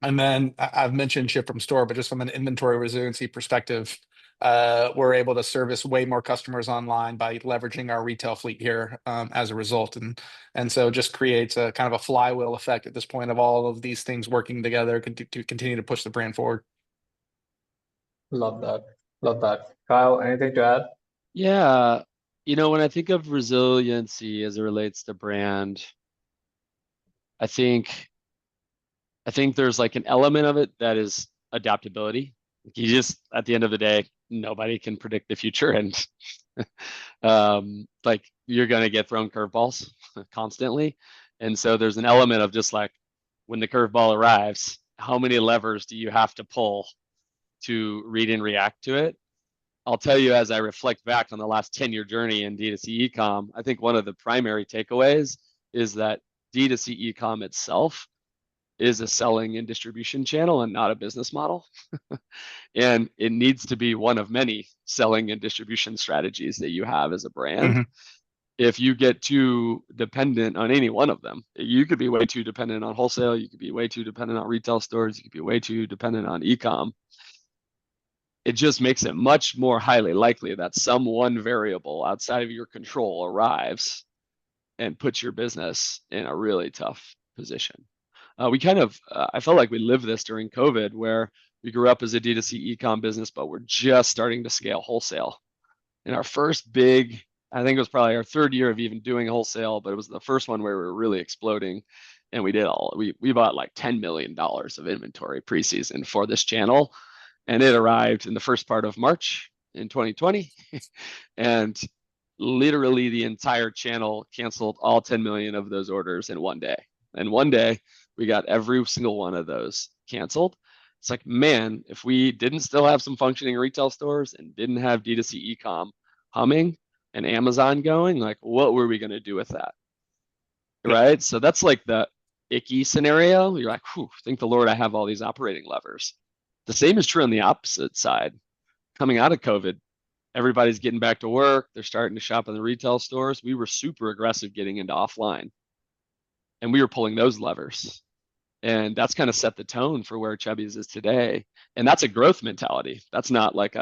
then I've mentioned ship from store, but just from an inventory resiliency perspective, we're able to service way more customers online by leveraging our retail fleet here as a result. And so just creates a kind of a flywheel effect at this point of all of these things working together to continue to push the brand forward. Love that. Love that. Kyle, anything to add? Yeah. When I think of resiliency as it relates to brand, I think there's like an element of it that is adaptability. You just, at the end of the day, nobody can predict the future, and like you're gonna get thrown curveballs constantly. And so there's an element of just like when the curveball arrives, how many levers do you have to pull to read and react to it? I'll tell you, as I reflect back on the last 10-year journey in D2C ecom, I think one of the primary takeaways is that D2C ecom itself is a selling and distribution channel and not a business model. And it needs to be one of many selling and distribution strategies that you have as a brand. Mm-hmm. If you get too dependent on any one of them, you could be way too dependent on wholesale, you could be way too dependent on retail stores, you could be way too dependent on ecom. It just makes it much more highly likely that some one variable outside of your control arrives and puts your business in a really tough position. I felt like we lived this during COVID, where we grew up as a D2C ecom business, but we're just starting to scale wholesale. And our first big, I think it was probably our third year of even doing wholesale, but it was the first one where we were really exploding. And we bought like $10 million of inventory preseason for this channel. And it arrived in the first part of March in 2020. And literally the entire channel canceled all 10 million of those orders in one day. And one day we got every single one of those canceled. It's like, man, if we didn't still have some functioning retail stores and didn't have D2C ecom humming and Amazon going, like, what were we going to do with that? Right? So that's like the icky scenario. You're like, whew, thank the Lord I have all these operating levers. The same is true on the opposite side. Coming out of COVID, everybody's getting back to work. They're starting to shop in the retail stores. We were super aggressive getting into offline, and we were pulling those levers. And that's kind of set the tone for where Chubby's is today. And that's a growth mentality. That's not like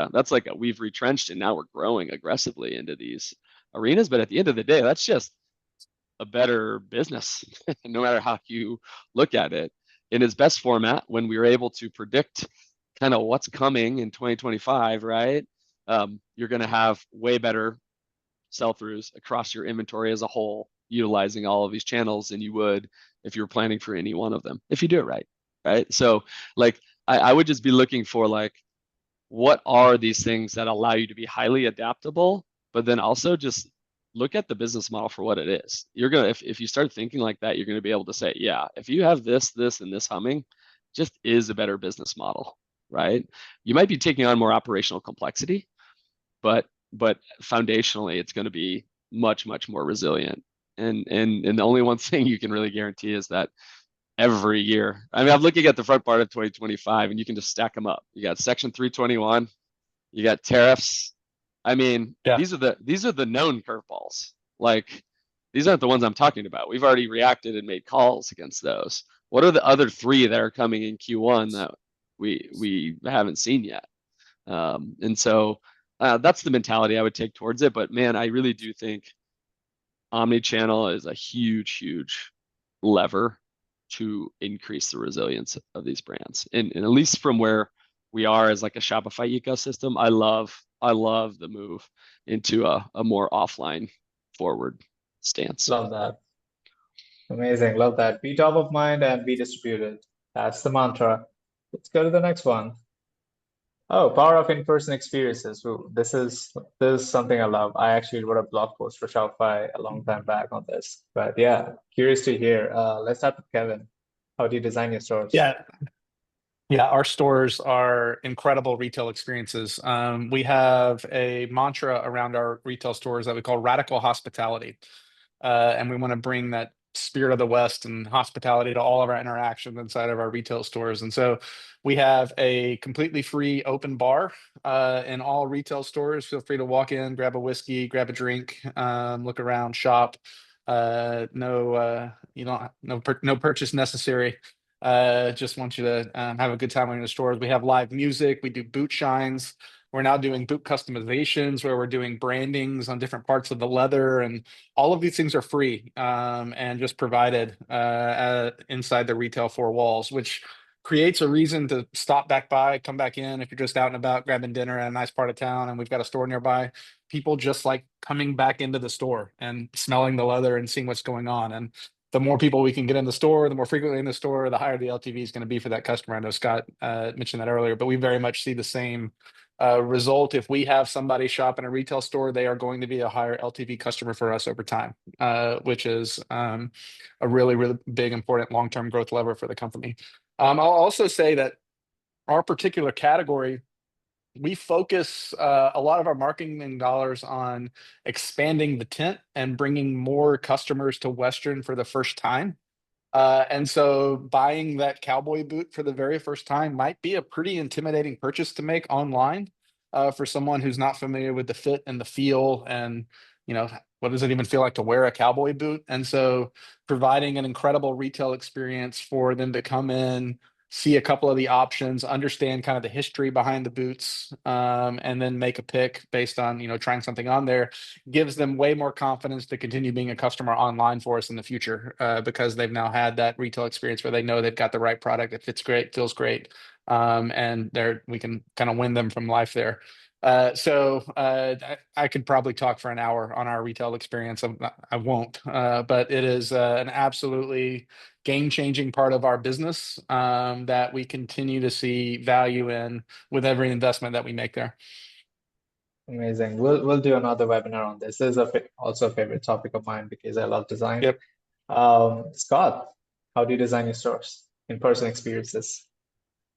we've retrenched and now we're growing aggressively into these arenas. But at the end of the day, that's just a better business, no matter how you look at it. In its best format, when we were able to predict kind of what's coming in 2025, right? You're going to have way better sell-throughs across your inventory as a whole, utilizing all of these channels than you would if you were planning for any one of them, if you do it right? So like, I would just be looking for like, what are these things that allow you to be highly adaptable, but then also just look at the business model for what it is. You're gonna, if you start thinking like that, you're gonna be able to say, yeah, if you have this, and this humming, just is a better business model, right? You might be taking on more operational complexity, but foundationally, it's going to be much more resilient. And the only one thing you can really guarantee is that every year, I mean, I'm looking at the front part of 2025, and you can just stack them up. You got Section 321, you got tariffs. I mean, these are the known curveballs. Like, these aren't the ones I'm talking about. We've already reacted and made calls against those. What are the other three that are coming in Q1 that we haven't seen yet? And so that's the mentality I would take towards it. But man, I really do think omnichannel is a huge lever to increase the resilience of these brands. And at least from where we are as like a Shopify ecosystem, I love the move into a more offline forward stance. Love that. Amazing. Love that. Be top of mind and be distributed. That's the mantra. Let's go to the next one. Oh, power of in-person experiences. Ooh, this is something I love. I actually wrote a blog post for Shopify a long time back on this. But yeah, curious to hear. Let's start with Kevin. How do you design your stores? Yeah, our stores are incredible retail experiences. We have a mantra around our retail stores that we call radical hospitality. And we want to bring that spirit of the West and hospitality to all of our interactions inside of our retail stores. And so we have a completely free open bar in all retail stores. Feel free to walk in, grab a whiskey, grab a drink, look around, shop. You don't no purchase necessary. Just want you to have a good time in the stores. We have live music. We do boot shines. We're now doing boot customizations where we're doing brandings on different parts of the leather, and all of these things are free and just provided inside the retail four walls, which creates a reason to stop back by, come back in if you're just out and about grabbing dinner at a nice part of town and we've got a store nearby. People just like coming back into the store and smelling the leather and seeing what's going on. And the more people we can get in the store, the more frequently in the store, the higher the LTV is going to be for that customer. I know Scott mentioned that earlier, but we very much see the same result. If we have somebody shop in a retail store, they are going to be a higher LTV customer for us over time, which is a really, really big, important long-term growth lever for the company. I'll also say that our particular category, we focus a lot of our marketing dollars on expanding the tent and bringing more customers to Western for the first time. And so buying that cowboy boot for the very first time might be a pretty intimidating purchase to make online for someone who's not familiar with the fit and the feel and, what does it even feel like to wear a cowboy boot? And so providing an incredible retail experience for them to come in, see a couple of the options, understand kind of the history behind the boots, and then make a pick based on, trying something on there, gives them way more confidence to continue being a customer online for us in the future because they've now had that retail experience where they know they've got the right product. It fits great, feels great. And we can kind of win them from life there. I could probably talk for an hour on our retail experience. I won't, but it is an absolutely game-changing part of our business that we continue to see value in with every investment that we make there. Amazing. We'll do another webinar on this. This is also a favorite topic of mine because I love design. Yep. Scott, how do you design your stores, in-person experiences?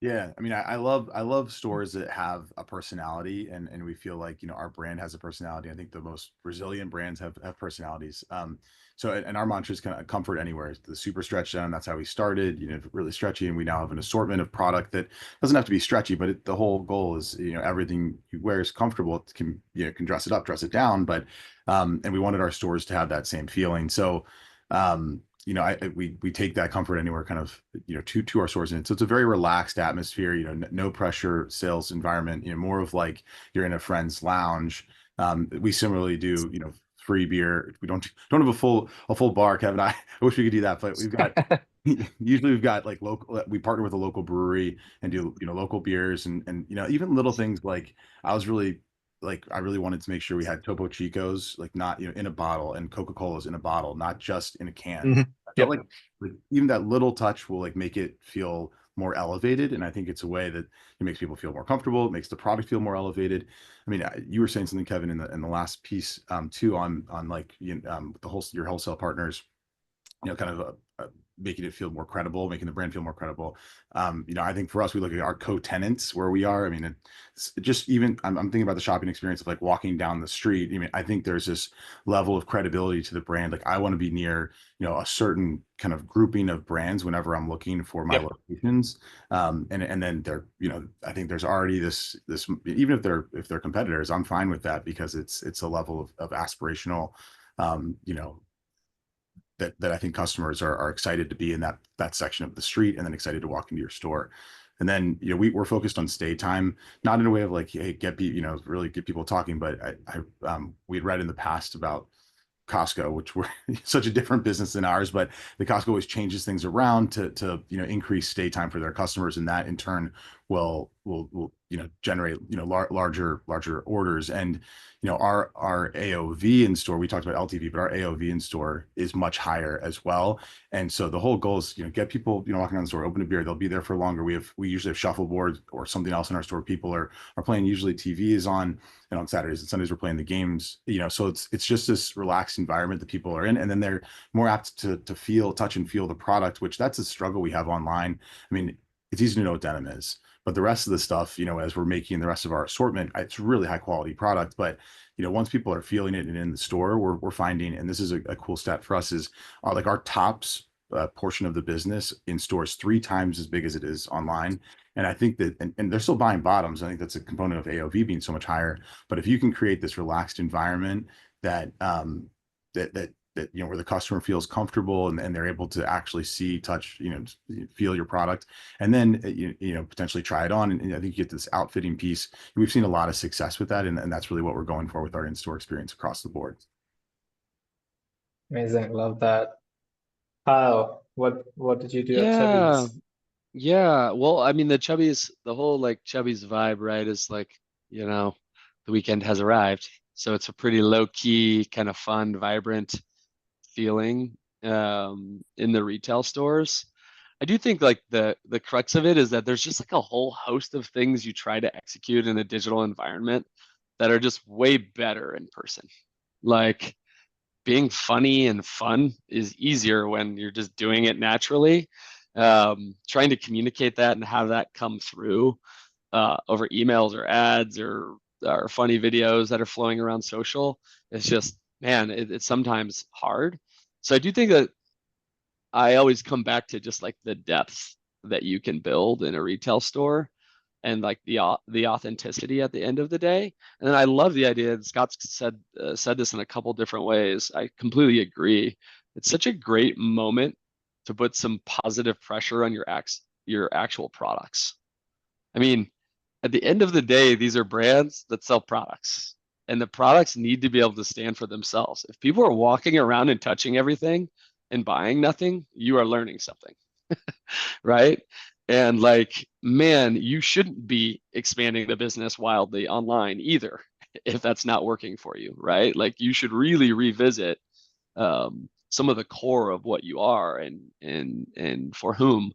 Yeah, I mean, I love stores that have a personality, and we feel like, our brand has a personality. I think the most resilient brands have personalities. And our mantra is kind of comfort anywhere. The super stretch down, that's how we started, really stretchy, and we now have an assortment of product that doesn't have to be stretchy, but the whole goal is, everything you wear is comfortable. It can dress it up, dress it down, but and we wanted our stores to have that same feeling. So we take that comfort anywhere kind of, to our stores. And so it's a very relaxed atmosphere, no pressure sales environment, more of like you're in a friend's lounge. We similarly do, free beer. We don't have a full bar, Kevin. I wish we could do that, but we've got, usually we've got like local, we partner with a local brewery and do, local beers and, even little things like I really wanted to make sure we had Topo Chicos, like not, in a bottle, and Coca-Cola's in a bottle, not just in a can. Mm-hmm. I felt like even that little touch will like make it feel more elevated. And I think it's a way that it makes people feel more comfortable. It makes the product feel more elevated. I mean, you were saying something, Kevin, in the last piece too, on like, your wholesale partners, kind of making it feel more credible, making the brand feel more credible. I think for us, we look at our co-tenants where we are. I mean, it's just even, I'm thinking about the shopping experience of like walking down the street. I mean, I think there's this level of credibility to the brand. Like I want to be near, a certain kind of grouping of brands whenever I'm looking for my locations. And then there, I think there's already this, even if they're competitors, I'm fine with that because it's a level of aspirational, that I think customers are excited to be in that section of the street and then excited to walk into your store. And then, we're focused on stay time, not in a way of like, hey, really get people talking, but we had read in the past about Costco, which were such a different business than ours, but the Costco always changes things around to increase stay time for their customers, and that in turn will generate larger orders. And our AOV in store, we talked about LTV, but our AOV in store is much higher as well. And so the whole goal is get people walking around the store, open a beer, they'll be there for longer. We usually have shuffleboard or something else in our store. People are playing, usually TV is on, and on Saturdays and Sundays we're playing the games. So it's just this relaxed environment that people are in, and then they're more apt to touch and feel the product, which that's a struggle we have online. I mean, it's easy to know what denim is. But the rest of the stuff, you know, as we're making the rest of our assortment, it's really high quality product. But, you know, once people are feeling it and in the store, we're finding, and this is a cool stat for us, is like our tops portion of the business in stores 3 times as big as it is online. And I think that, and they're still buying bottoms. I think that's a component of AOV being so much higher. But if you can create this relaxed environment that that you know, where the customer feels comfortable and they're able to actually see, touch, you know, feel your product, and then you know, potentially try it on, and I think you get this outfitting piece. We've seen a lot of success with that, and that's really what we're going for with our in-store experience across the board. Amazing, love that. Kyle, what did you do at Yeah. Chubby's? Yeah. Well, I mean, the whole like Chubby's vibe, right, is like, you know, the weekend has arrived. So it's a pretty low key, kind of fun, vibrant feeling in the retail stores. I do think like the crux of it is that there's just like a whole host of things you try to execute in a digital environment that are just way better in person. Like being funny and fun is easier when you're just doing it naturally. Trying to communicate that and have that come through over emails or ads or funny videos that are flowing around social, it's just, man, it's sometimes hard. So I do think that I always come back to just like the depth that you can build in a retail store and like the authenticity at the end of the day. And then I love the idea that Scott said this in a couple different ways. I completely agree. It's such a great moment to put some positive pressure on your actual products. I mean, at the end of the day, these are brands that sell products, and the products need to be able to stand for themselves. If people are walking around and touching everything and buying nothing, you are learning something, right? And like, man, you shouldn't be expanding the business wildly online either, if that's not working for you, right? Like, you should really revisit some of the core of what you are and for whom,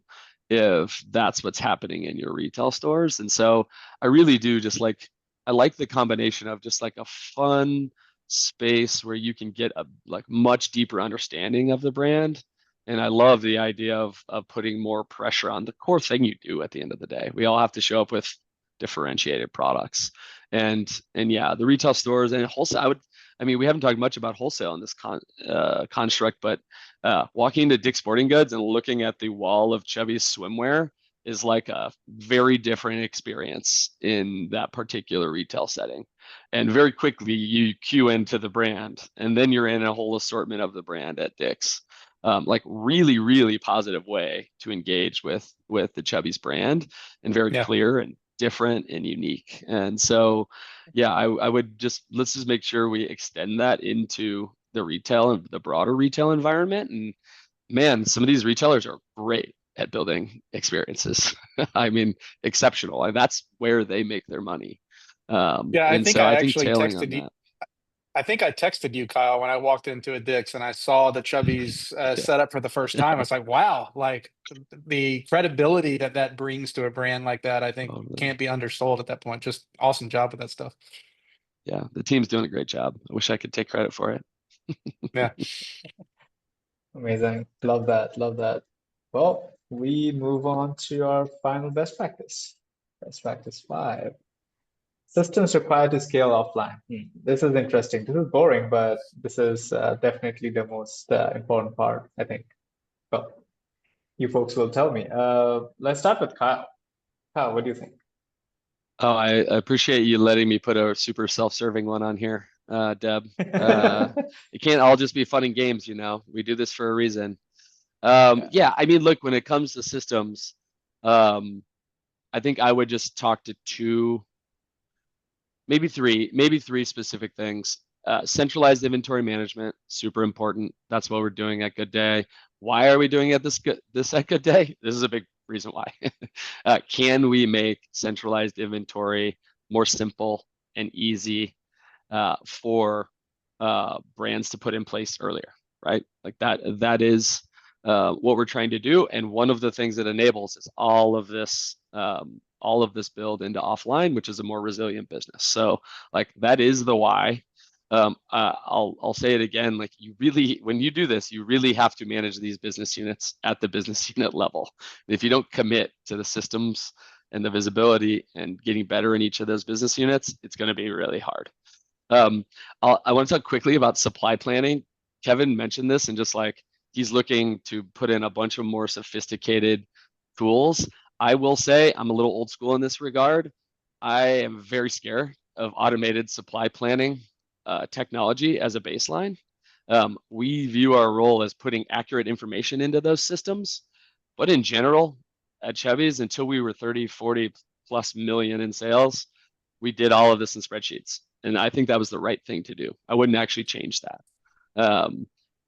if that's what's happening in your retail stores. And so I really do just like, I like the combination of just like a fun space where you can get a like much deeper understanding of the brand. And I love the idea of putting more pressure on the core thing you do at the end of the day. We all have to show up with differentiated products. And yeah, the retail stores and wholesale, I mean, we haven't talked much about wholesale in this construct, but walking into Dick's Sporting Goods and looking at the wall of Chubby's swimwear is like a very different experience in that particular retail setting. And very quickly you cue into the brand, and then you're in a whole assortment of the brand at Dick's. Like really, really positive way to engage with the Chubby's brand, and very clear and different and unique. And so, yeah, I would let's just make sure we extend that into the retail and the broader retail environment. And man, some of these retailers are great at building experiences. I mean, exceptional. And that's where they make their money. Yeah, I And think so I I think actually tailing on texted you. that. I think I texted you, Kyle, when I walked into a Dick's and I saw the Chubby's Yeah. setup for the first time. I was like, wow, like the credibility that that brings to a brand like that, I think can't be undersold at that point. Just awesome job with that stuff. Yeah, the team's doing a great job. I wish I could take credit for it. Yeah. Amazing, love that, love that. Well, we move on to our final best practice. Best practice 5. Systems required to scale offline. This is interesting. This is boring, but this is definitely the most important part, I think. Well, you folks will tell me. Let's start with Kyle. Kyle, what do you think? Oh, I appreciate you letting me put a super self-serving one on here, Deb. It can't all just be fun and games, you know. We do this for a reason. Yeah, I mean, look, when it comes to systems, I think I would just talk to 2, maybe 3 specific things. Centralized inventory management, super important. That's what we're doing at GoodDay. Why are we doing it this at GoodDay? This is a big reason why. Can we make centralized inventory more simple and easy for brands to put in place earlier, right? Like that is what we're trying to do. And one of the things it enables is all of this build into offline, which is a more resilient business. So like that is the why. I'll say it again, like you really, when you do this, you really have to manage these business units at the business unit level. If you don't commit to the systems and the visibility and getting better in each of those business units, it's going to be really hard. I want to talk quickly about supply planning. Kevin mentioned this, and just like he's looking to put in a bunch of more sophisticated tools. I will say I'm a little old school in this regard. I am very scared of automated supply planning technology as a baseline. We view our role as putting accurate information into those systems, but in general, at Chevy's, until we were 30, 40 plus million in sales, we did all of this in spreadsheets. And I think that was the right thing to do. I wouldn't actually change that.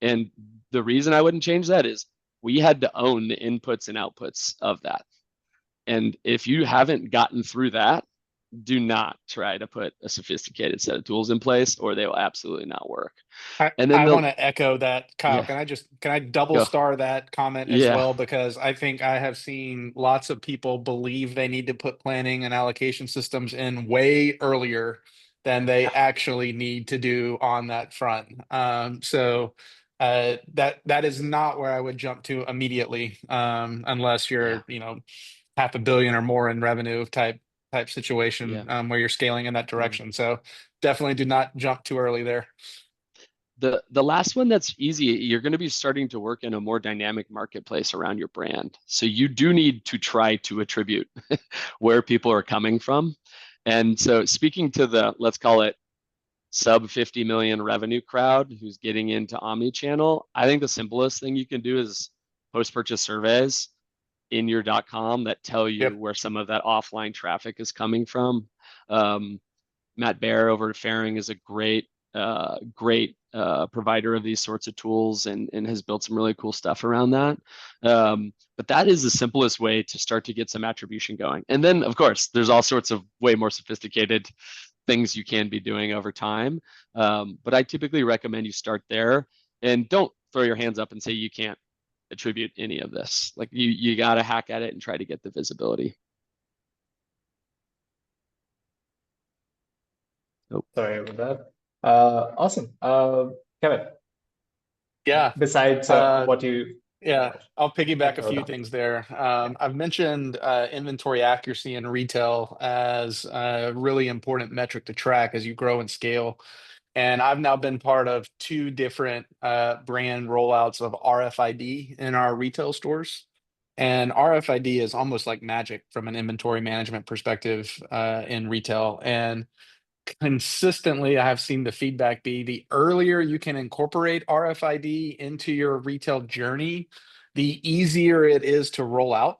And the reason I wouldn't change that is we had to own the inputs and outputs of that. And if you haven't gotten through that, do not try to put a sophisticated set of tools in place, or they will absolutely not work. And then I want to echo that, Kyle. Yeah. Can I double Go. star that comment as Yeah. well? Because I think I have seen lots of people believe they need to put planning and allocation systems in way earlier than they actually need to do on that front. So that is not where I would jump to immediately, unless you're, $500 million or more in revenue type situation, where you're scaling in that direction. So definitely do not jump too early there. The last one that's easy, you're going to be starting to work in a more dynamic marketplace around your brand. So you do need to try to attribute where people are coming from. And so speaking to the, let's call it sub 50 million revenue crowd who's getting into omnichannel, I think the simplest thing you can do is post-purchase surveys in your .com that tell you where some of that offline traffic is coming from. Matt Baer over at Faring is a great provider of these sorts of tools and has built some really cool stuff around that. But that is the simplest way to start to get some attribution going. And then, of course, there's all sorts of way more sophisticated things you can be doing over time. But I typically recommend you start there and don't throw your hands up and say you can't attribute any of this. Like you got to hack at it and try to get the visibility. Nope. Sorry about that. Awesome. Kevin. Yeah. Besides what you. Yeah, I'll piggyback a few things there. I've mentioned inventory accuracy in retail as a really important metric to track as you grow and scale. And I've now been part of 2 different brand rollouts of RFID in our retail stores. And RFID is almost like magic from an inventory management perspective in retail. And consistently, I have seen the feedback be the earlier you can incorporate RFID into your retail journey, the easier it is to roll out.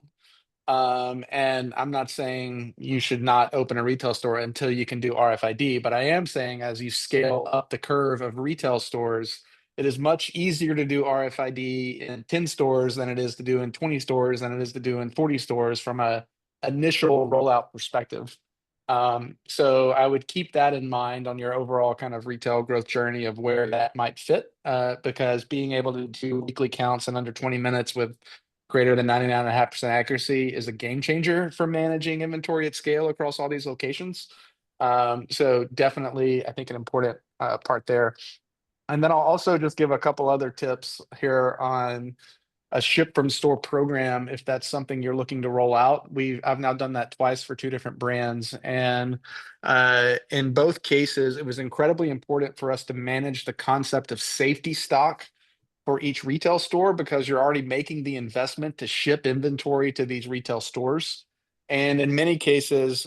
And I'm not saying you should not open a retail store until you can do RFID, but I am saying as you scale up the curve of retail stores, it is much easier to do RFID in 10 stores than it is to do in 20 stores than it is to do in 40 stores from a initial rollout perspective. So I would keep that in mind on your overall kind of retail growth journey of where that might fit, because being able to do weekly counts in under 20 minutes with greater than 99.5% accuracy is a game changer for managing inventory at scale across all these locations. So definitely, I think an important part there. And then I'll also just give a couple other tips here on a ship from store program if that's something you're looking to roll out. I've now done that twice for 2 different brands, and in both cases it was incredibly important for us to manage the concept of safety stock for each retail store, because you're already making the investment to ship inventory to these retail stores. And in many cases,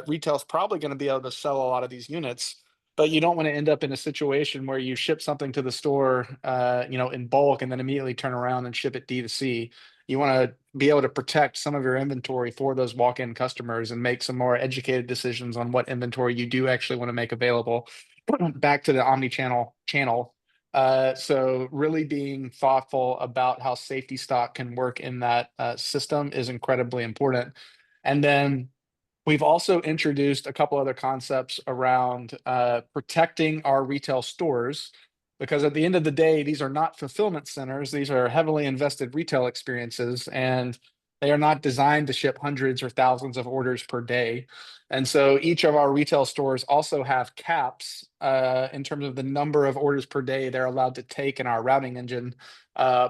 retail is probably going to be able to sell a lot of these units, but you don't want to end up in a situation where you ship something to the store, in bulk and then immediately turn around and ship it D2C. You want to be able to protect some of your inventory for those walk-in customers and make some more educated decisions on what inventory you do actually want to make available. Back to the omni-channel channel. So really being thoughtful about how safety stock can work in that system is incredibly important. And then we've also introduced a couple other concepts around protecting our retail stores, because at the end of the day, these are not fulfillment centers. These are heavily invested retail experiences. And They are not designed to ship hundreds or thousands of orders per day. And so each of our retail stores also have caps in terms of the number of orders per day they're allowed to take in our routing engine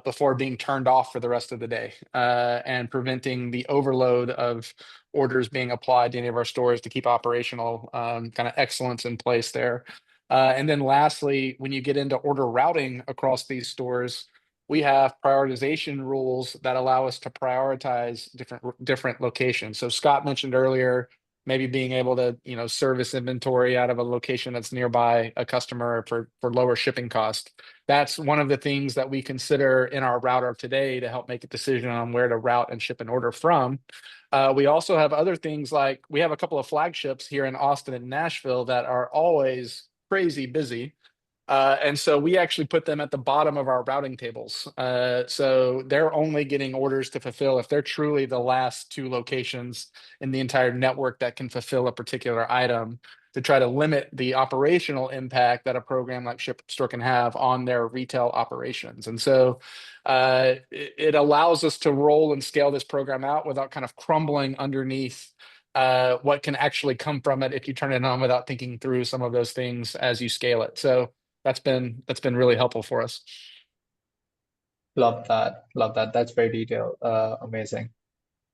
before being turned off for the rest of the day, and preventing the overload of orders being applied to any of our stores to keep operational kind of excellence in place there. And then lastly, when you get into order routing across these stores, we have prioritization rules that allow us to prioritize different locations. So Scott mentioned earlier, maybe being able to, service inventory out of a location that's nearby a customer for lower shipping cost. That's one of the things that we consider in our router today to help make a decision on where to route and ship an order from. We also have other things like we have a couple of flagships here in Austin and Nashville that are always crazy busy. And so we actually put them at the bottom of our routing tables. So they're only getting orders to fulfill if they're truly the last two locations in the entire network that can fulfill a particular item, to try to limit the operational impact that a program like Ship Store can have on their retail operations. And so it allows us to roll and scale this program out without kind of crumbling underneath what can actually come from it if you turn it on without thinking through some of those things as you scale it. So that's been really helpful for us. Love that. Love that. That's very detailed. Amazing.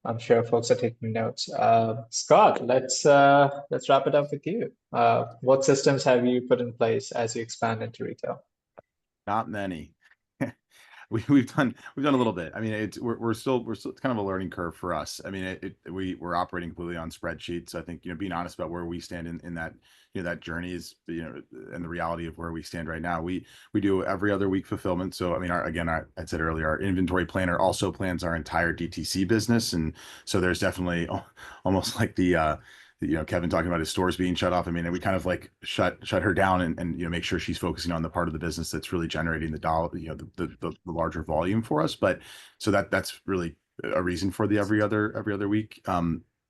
I'm sure folks are taking notes. Scott, let's wrap it up with you. What systems have you put in place as you expand into retail? Not many. We've done a little bit. I mean, we're still kind of a learning curve for us. I mean, we're operating completely on spreadsheets. I think, being honest about where we stand in that, that journey is, and the reality of where we stand right now. We do every other week fulfillment. So I mean, I said earlier, our inventory planner also plans our entire DTC business, and so there's definitely almost like the Kevin talking about his stores being shut off. I mean, we kind of like shut her down and make sure she's focusing on the part of the business that's really generating the dollar, the larger volume for us. But so that's really a reason for the every other week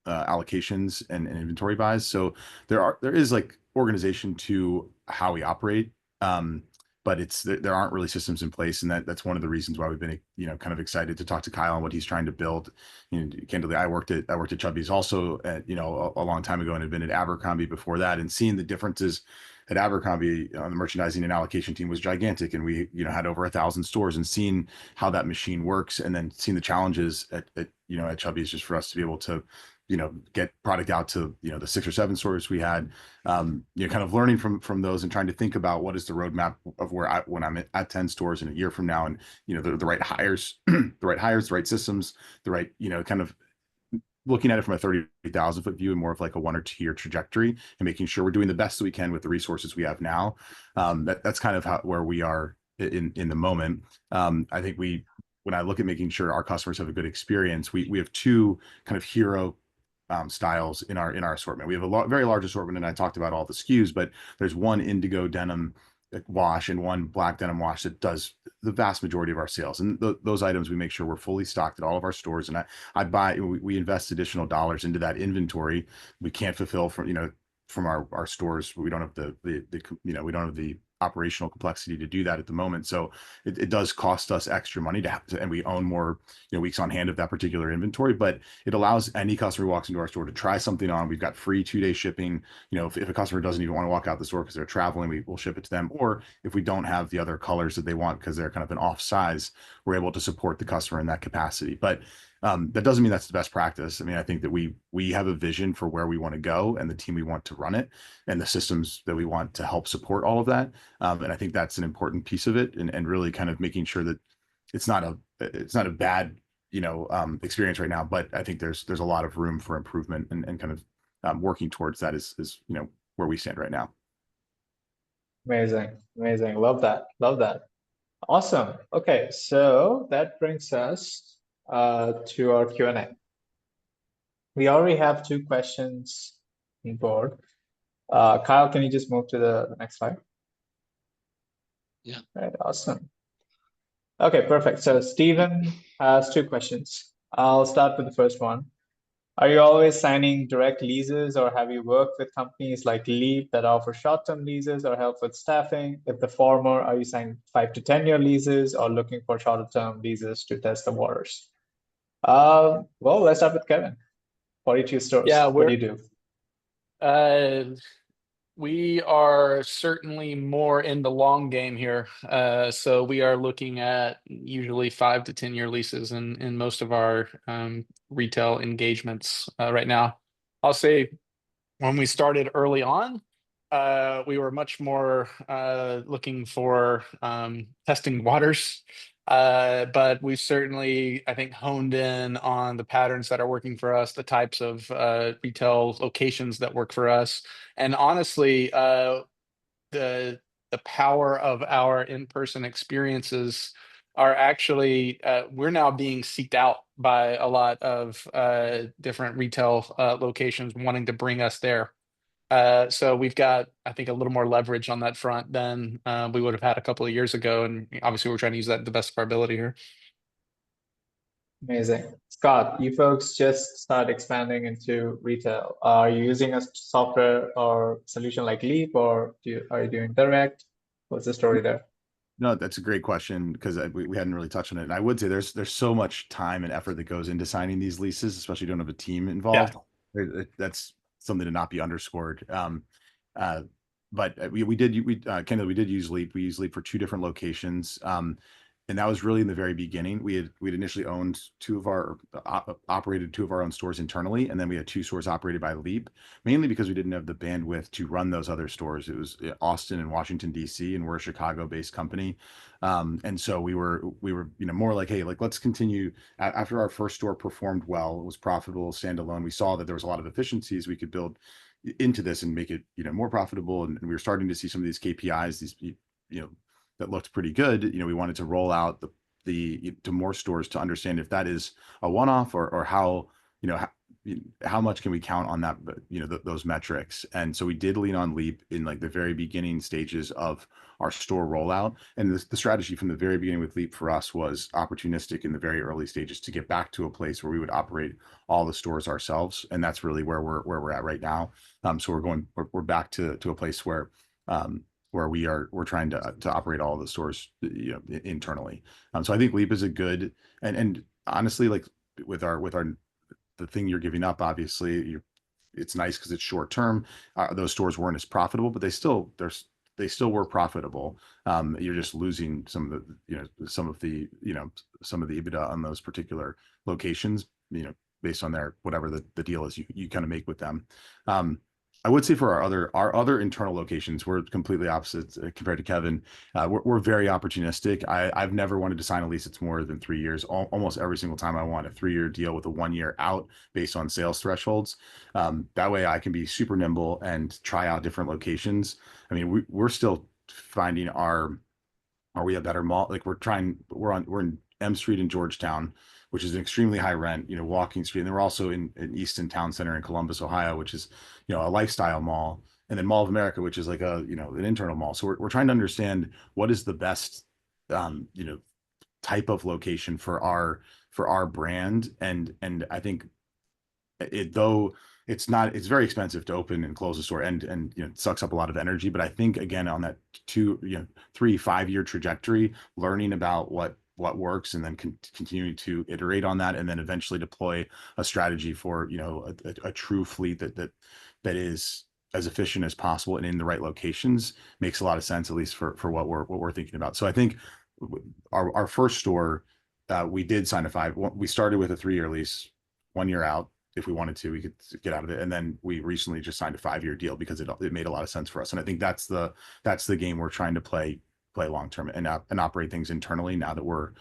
allocations and inventory buys. So there is like organization to how we operate. But there aren't really systems in place, and that's one of the reasons why we've been kind of excited to talk to Kyle on what he's trying to build. Candidly, I worked at Chubby's also at a long time ago, and had been at Abercrombie before that, and seeing the differences at Abercrombie on the merchandising and allocation team was gigantic, and we had over 1,000 stores, and seeing how that machine works, and then seeing the challenges at Chubby's, just for us to be able to get product out to the 6 or 7 stores we had, kind of learning from those and trying to think about what is the roadmap of when I'm at 10 stores in a year from now, and the right hires, the right systems, the right kind of looking at it from a 30,000 foot view and more of like a 1 or 2 year trajectory, and making sure we're doing the best that we can with the resources we have now. That's kind of where we are in the moment. I think when I look at making sure our customers have a good experience, we have 2 kind of hero styles in our assortment. We have a very large assortment, and I talked about all the SKUs, but there's one indigo denim wash and one black denim wash that does the vast majority of our sales. And those items we make sure we're fully stocked at all of our stores. And we invest additional dollars into that inventory. We can't fulfill from our stores. We don't have we don't have the operational complexity to do that at the moment. So it does cost us extra money to have to, and we own more weeks on hand of that particular inventory, but it allows any customer who walks into our store to try something on. We've got free 2-day shipping. If a customer doesn't even want to walk out the store because they're traveling, we'll ship it to them. Or if we don't have the other colors that they want because they're kind of an off size, we're able to support the customer in that capacity. But that doesn't mean that's the best practice. I mean, I think that we have a vision for where we want to go and the team we want to run it and the systems that we want to help support all of that. And I think that's an important piece of it, and really kind of making sure that it's not a bad experience right now. But I think there's a lot of room for improvement and kind of working towards that is where we stand right now. Amazing. Love that. Awesome. Okay, so that brings us to our Q&A. We already have 2 questions on board. Kyle, can you just move to the next slide? Yeah. Right, awesome. Okay, perfect. So Stephen has 2 questions. I'll start with the first one. Are you always signing direct leases, or have you worked with companies like Leap that offer short-term leases or help with staffing? If the former, are you signing 5 to 10 year leases or looking for shorter-term leases to test the waters? Well, let's start with Kevin. 42 stores. Yeah, What do you do? we are certainly more in the long game here. So we are looking at usually 5 to 10 year leases in most of our retail engagements right now. I'll say when we started early on, we were much more looking for testing waters. But we certainly, I think, honed in on the patterns that are working for us, the types of retail locations that work for us. And honestly, the power of our in-person experiences are actually we're now being seeked out by a lot of different retail locations wanting to bring us there. So we've got, I think, a little more leverage on that front than we would have had a couple of years ago, and obviously we're trying to use that to the best of our ability here. Amazing. Scott, you folks just started expanding into retail. Are you using a software or solution like Leap, or are you doing direct? What's the story there? No, that's a great question because we hadn't really touched on it. And I would say there's so much time and effort that goes into signing these leases, especially if you don't have a team involved. That's something to not be underscored. But we did use Leap. We used Leap for 2 different locations. And that was really in the very beginning. We'd initially owned operated 2 of our own stores internally, and then we had 2 stores operated by Leap, mainly because we didn't have the bandwidth to run those other stores. It was Austin and Washington D.C., and we're a Chicago-based company, and so we were more like, hey, like let's continue. After our first store performed well, it was profitable, standalone. We saw that there was a lot of efficiencies we could build into this and make it more profitable, and we were starting to see some of these KPIs, that looked pretty good. We wanted to roll out to more stores to understand if that is a one-off or how much can we count on that, those metrics. And so we did lean on Leap in like the very beginning stages of our store rollout. And the strategy from the very beginning with Leap for us was opportunistic in the very early stages to get back to a place where we would operate all the stores ourselves. And that's really where we're at right now. So we're back to a place where we're trying to operate all of the stores internally. So I think Leap is a good, and honestly, like with the thing you're giving up, obviously it's nice because it's short term. Those stores weren't as profitable, but they still were profitable. You're just losing some of the EBITDA on those particular locations, based on whatever the deal is you kind of make with them. I would say for our other internal locations, we're completely opposite compared to Kevin. We're very opportunistic. I've never wanted to sign a lease that's more than 3 years. Almost every single time I want a 3-year deal with a 1-year out based on sales thresholds. That way I can be super nimble and try out different locations. I mean, we're still finding are we a better mall? Like we're in M Street in Georgetown, which is an extremely high rent, walking street. And then we're also in Easton Town Center in Columbus, Ohio, which is, a lifestyle mall. And then Mall of America, which is like an internal mall. So we're trying to understand what is the best, type of location for our brand. And I think though it's very expensive to open and close a store and it sucks up a lot of energy. But I think again, on that 3-5 year trajectory, learning about what works and then continuing to iterate on that and then eventually deploy a strategy for a true fleet that is as efficient as possible and in the right locations makes a lot of sense, at least for what we're thinking about. So I think our first store, we did sign we started with a 3-year lease, 1 year out. If we wanted to, we could get out of it. And then we recently just signed a 5-year deal because it made a lot of sense for us. And I think that's the game we're trying to play long-term and operate things internally now that we're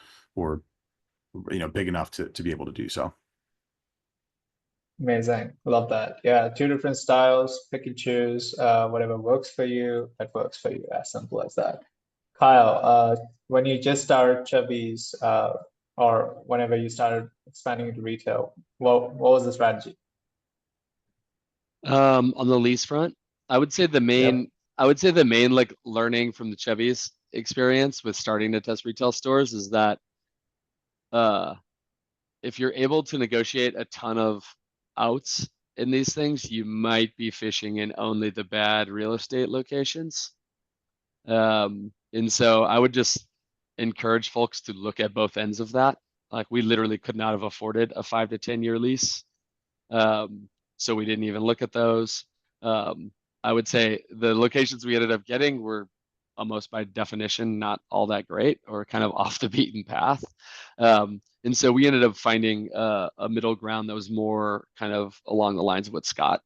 big enough to be able to do so. Amazing. Love that. Yeah, 2 different styles, pick and choose, whatever works for you, that works for you. As simple as that. Kyle, when you just started Chubby's, or whenever you started expanding into retail, what was the strategy? On the lease front, I would say the main like learning from the Chevy's experience with starting to test retail stores is that if you're able to negotiate a ton of outs in these things, you might be fishing in only the bad real estate locations. And so I would just encourage folks to look at both ends of that. Like we literally could not have afforded a 5 to 10 year lease. So we didn't even look at those. I would say the locations we ended up getting were almost by definition not all that great or kind of off the beaten path. And so we ended up finding a middle ground that was more kind of along the lines of what Scott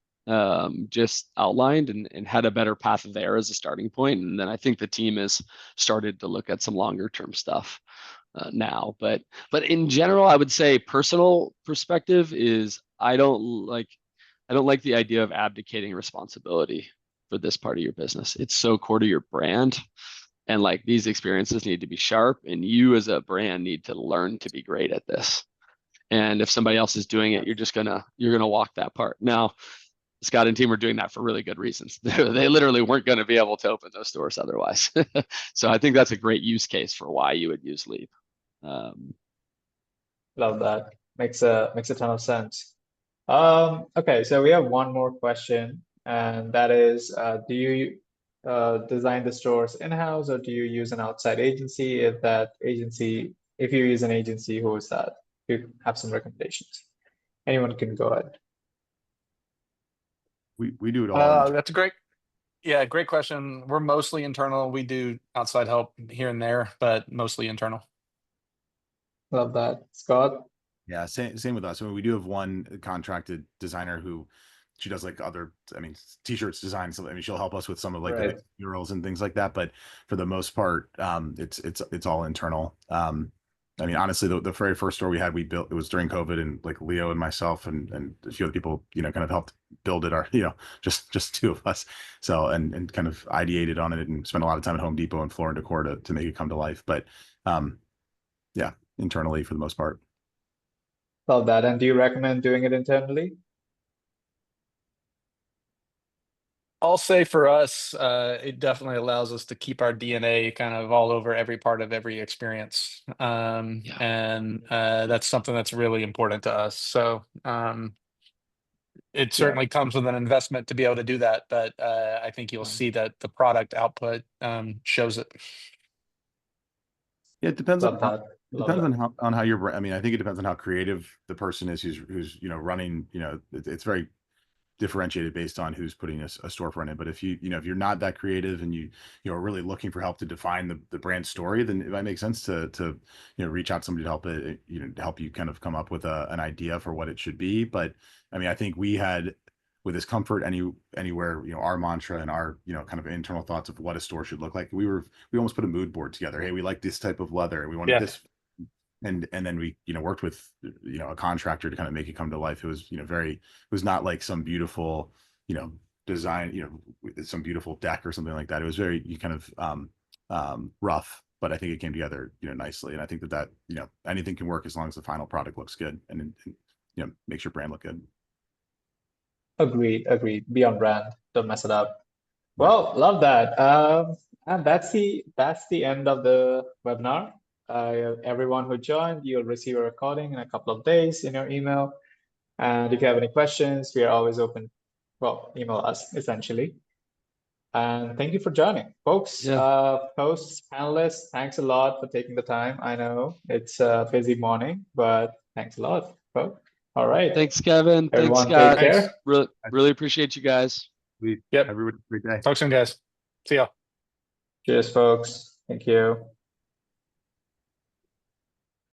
just outlined and had a better path there as a starting point. And then I think the team has started to look at some longer term stuff now. But in general, I would say personal perspective is I don't like the idea of abdicating responsibility for this part of your business. It's so core to your brand. And like these experiences need to be sharp, and you as a brand need to learn to be great at this. And if somebody else is doing it, you're gonna walk that part. Now, Scott and team are doing that for really good reasons. They literally weren't going to be able to open those stores otherwise. So I think that's a great use case for why you would use Leap. Love that. Makes a ton of sense. Okay, so we have one more question, and that is, do you design the stores in-house or do you use an outside agency? If you use an agency, who is that? If you have some recommendations. Anyone can go ahead. We do it all. That's great question. We're mostly internal. We do outside help here and there, but mostly internal. Love that. Scott? Yeah, same with us. I mean, we do have one contracted designer who she does like other, t-shirts design. So she'll help us with some of like Right. the murals and things like that. But for the most part, it's all internal. Honestly, the very first store we had, we built, it was during COVID, and like Leo and myself and a few other people, kind of helped build it. Just two of us. So, and kind of ideated on it and spent a lot of time at Home Depot and Floor and Decor to make it come to life. But yeah, internally for the most part. Love that. And do you recommend doing it internally? I'll say for us, it definitely allows us to keep our DNA kind of all over every part of every experience. And that's something that's really important to us. So it certainly comes with an investment to be able to do that, but I think you'll see that the product output shows it. Yeah, it depends Love that. on how you're. I think it depends on how creative the person is who's running. It's very differentiated based on who's putting a storefront in. But if if you're not that creative and you're really looking for help to define the brand story, then it might make sense to reach out to somebody to help it, to help you kind of come up with an idea for what it should be. But I think we had, with this comfort anywhere, our mantra and our kind of internal thoughts of what a store should look like, we almost put a mood board together. Hey, we like this type of leather, we wanted this, and then we worked with a contractor to kind of make it come to life. It was it was not like some beautiful design, some beautiful deck or something like that. It was very kind of rough, but I think it came together nicely. And I think that anything can work as long as the final product looks good and makes your brand look good. Agreed. Be on brand. Don't mess it up. Well, love that. And that's the end of the webinar. Everyone who joined, you'll receive a recording in a couple of days in your email. And if you have any questions, we are always open. Well, email us essentially. And thank you for joining, folks. Hosts, panelists, thanks a lot for taking the time. I know it's a busy morning, but thanks a lot, folks. All right. Thanks, Kevin. Everyone, Thanks, Scott. take care. Really appreciate you guys. Yep. Everybody, great day. Talk soon, guys. See ya. Cheers, folks. Thank you.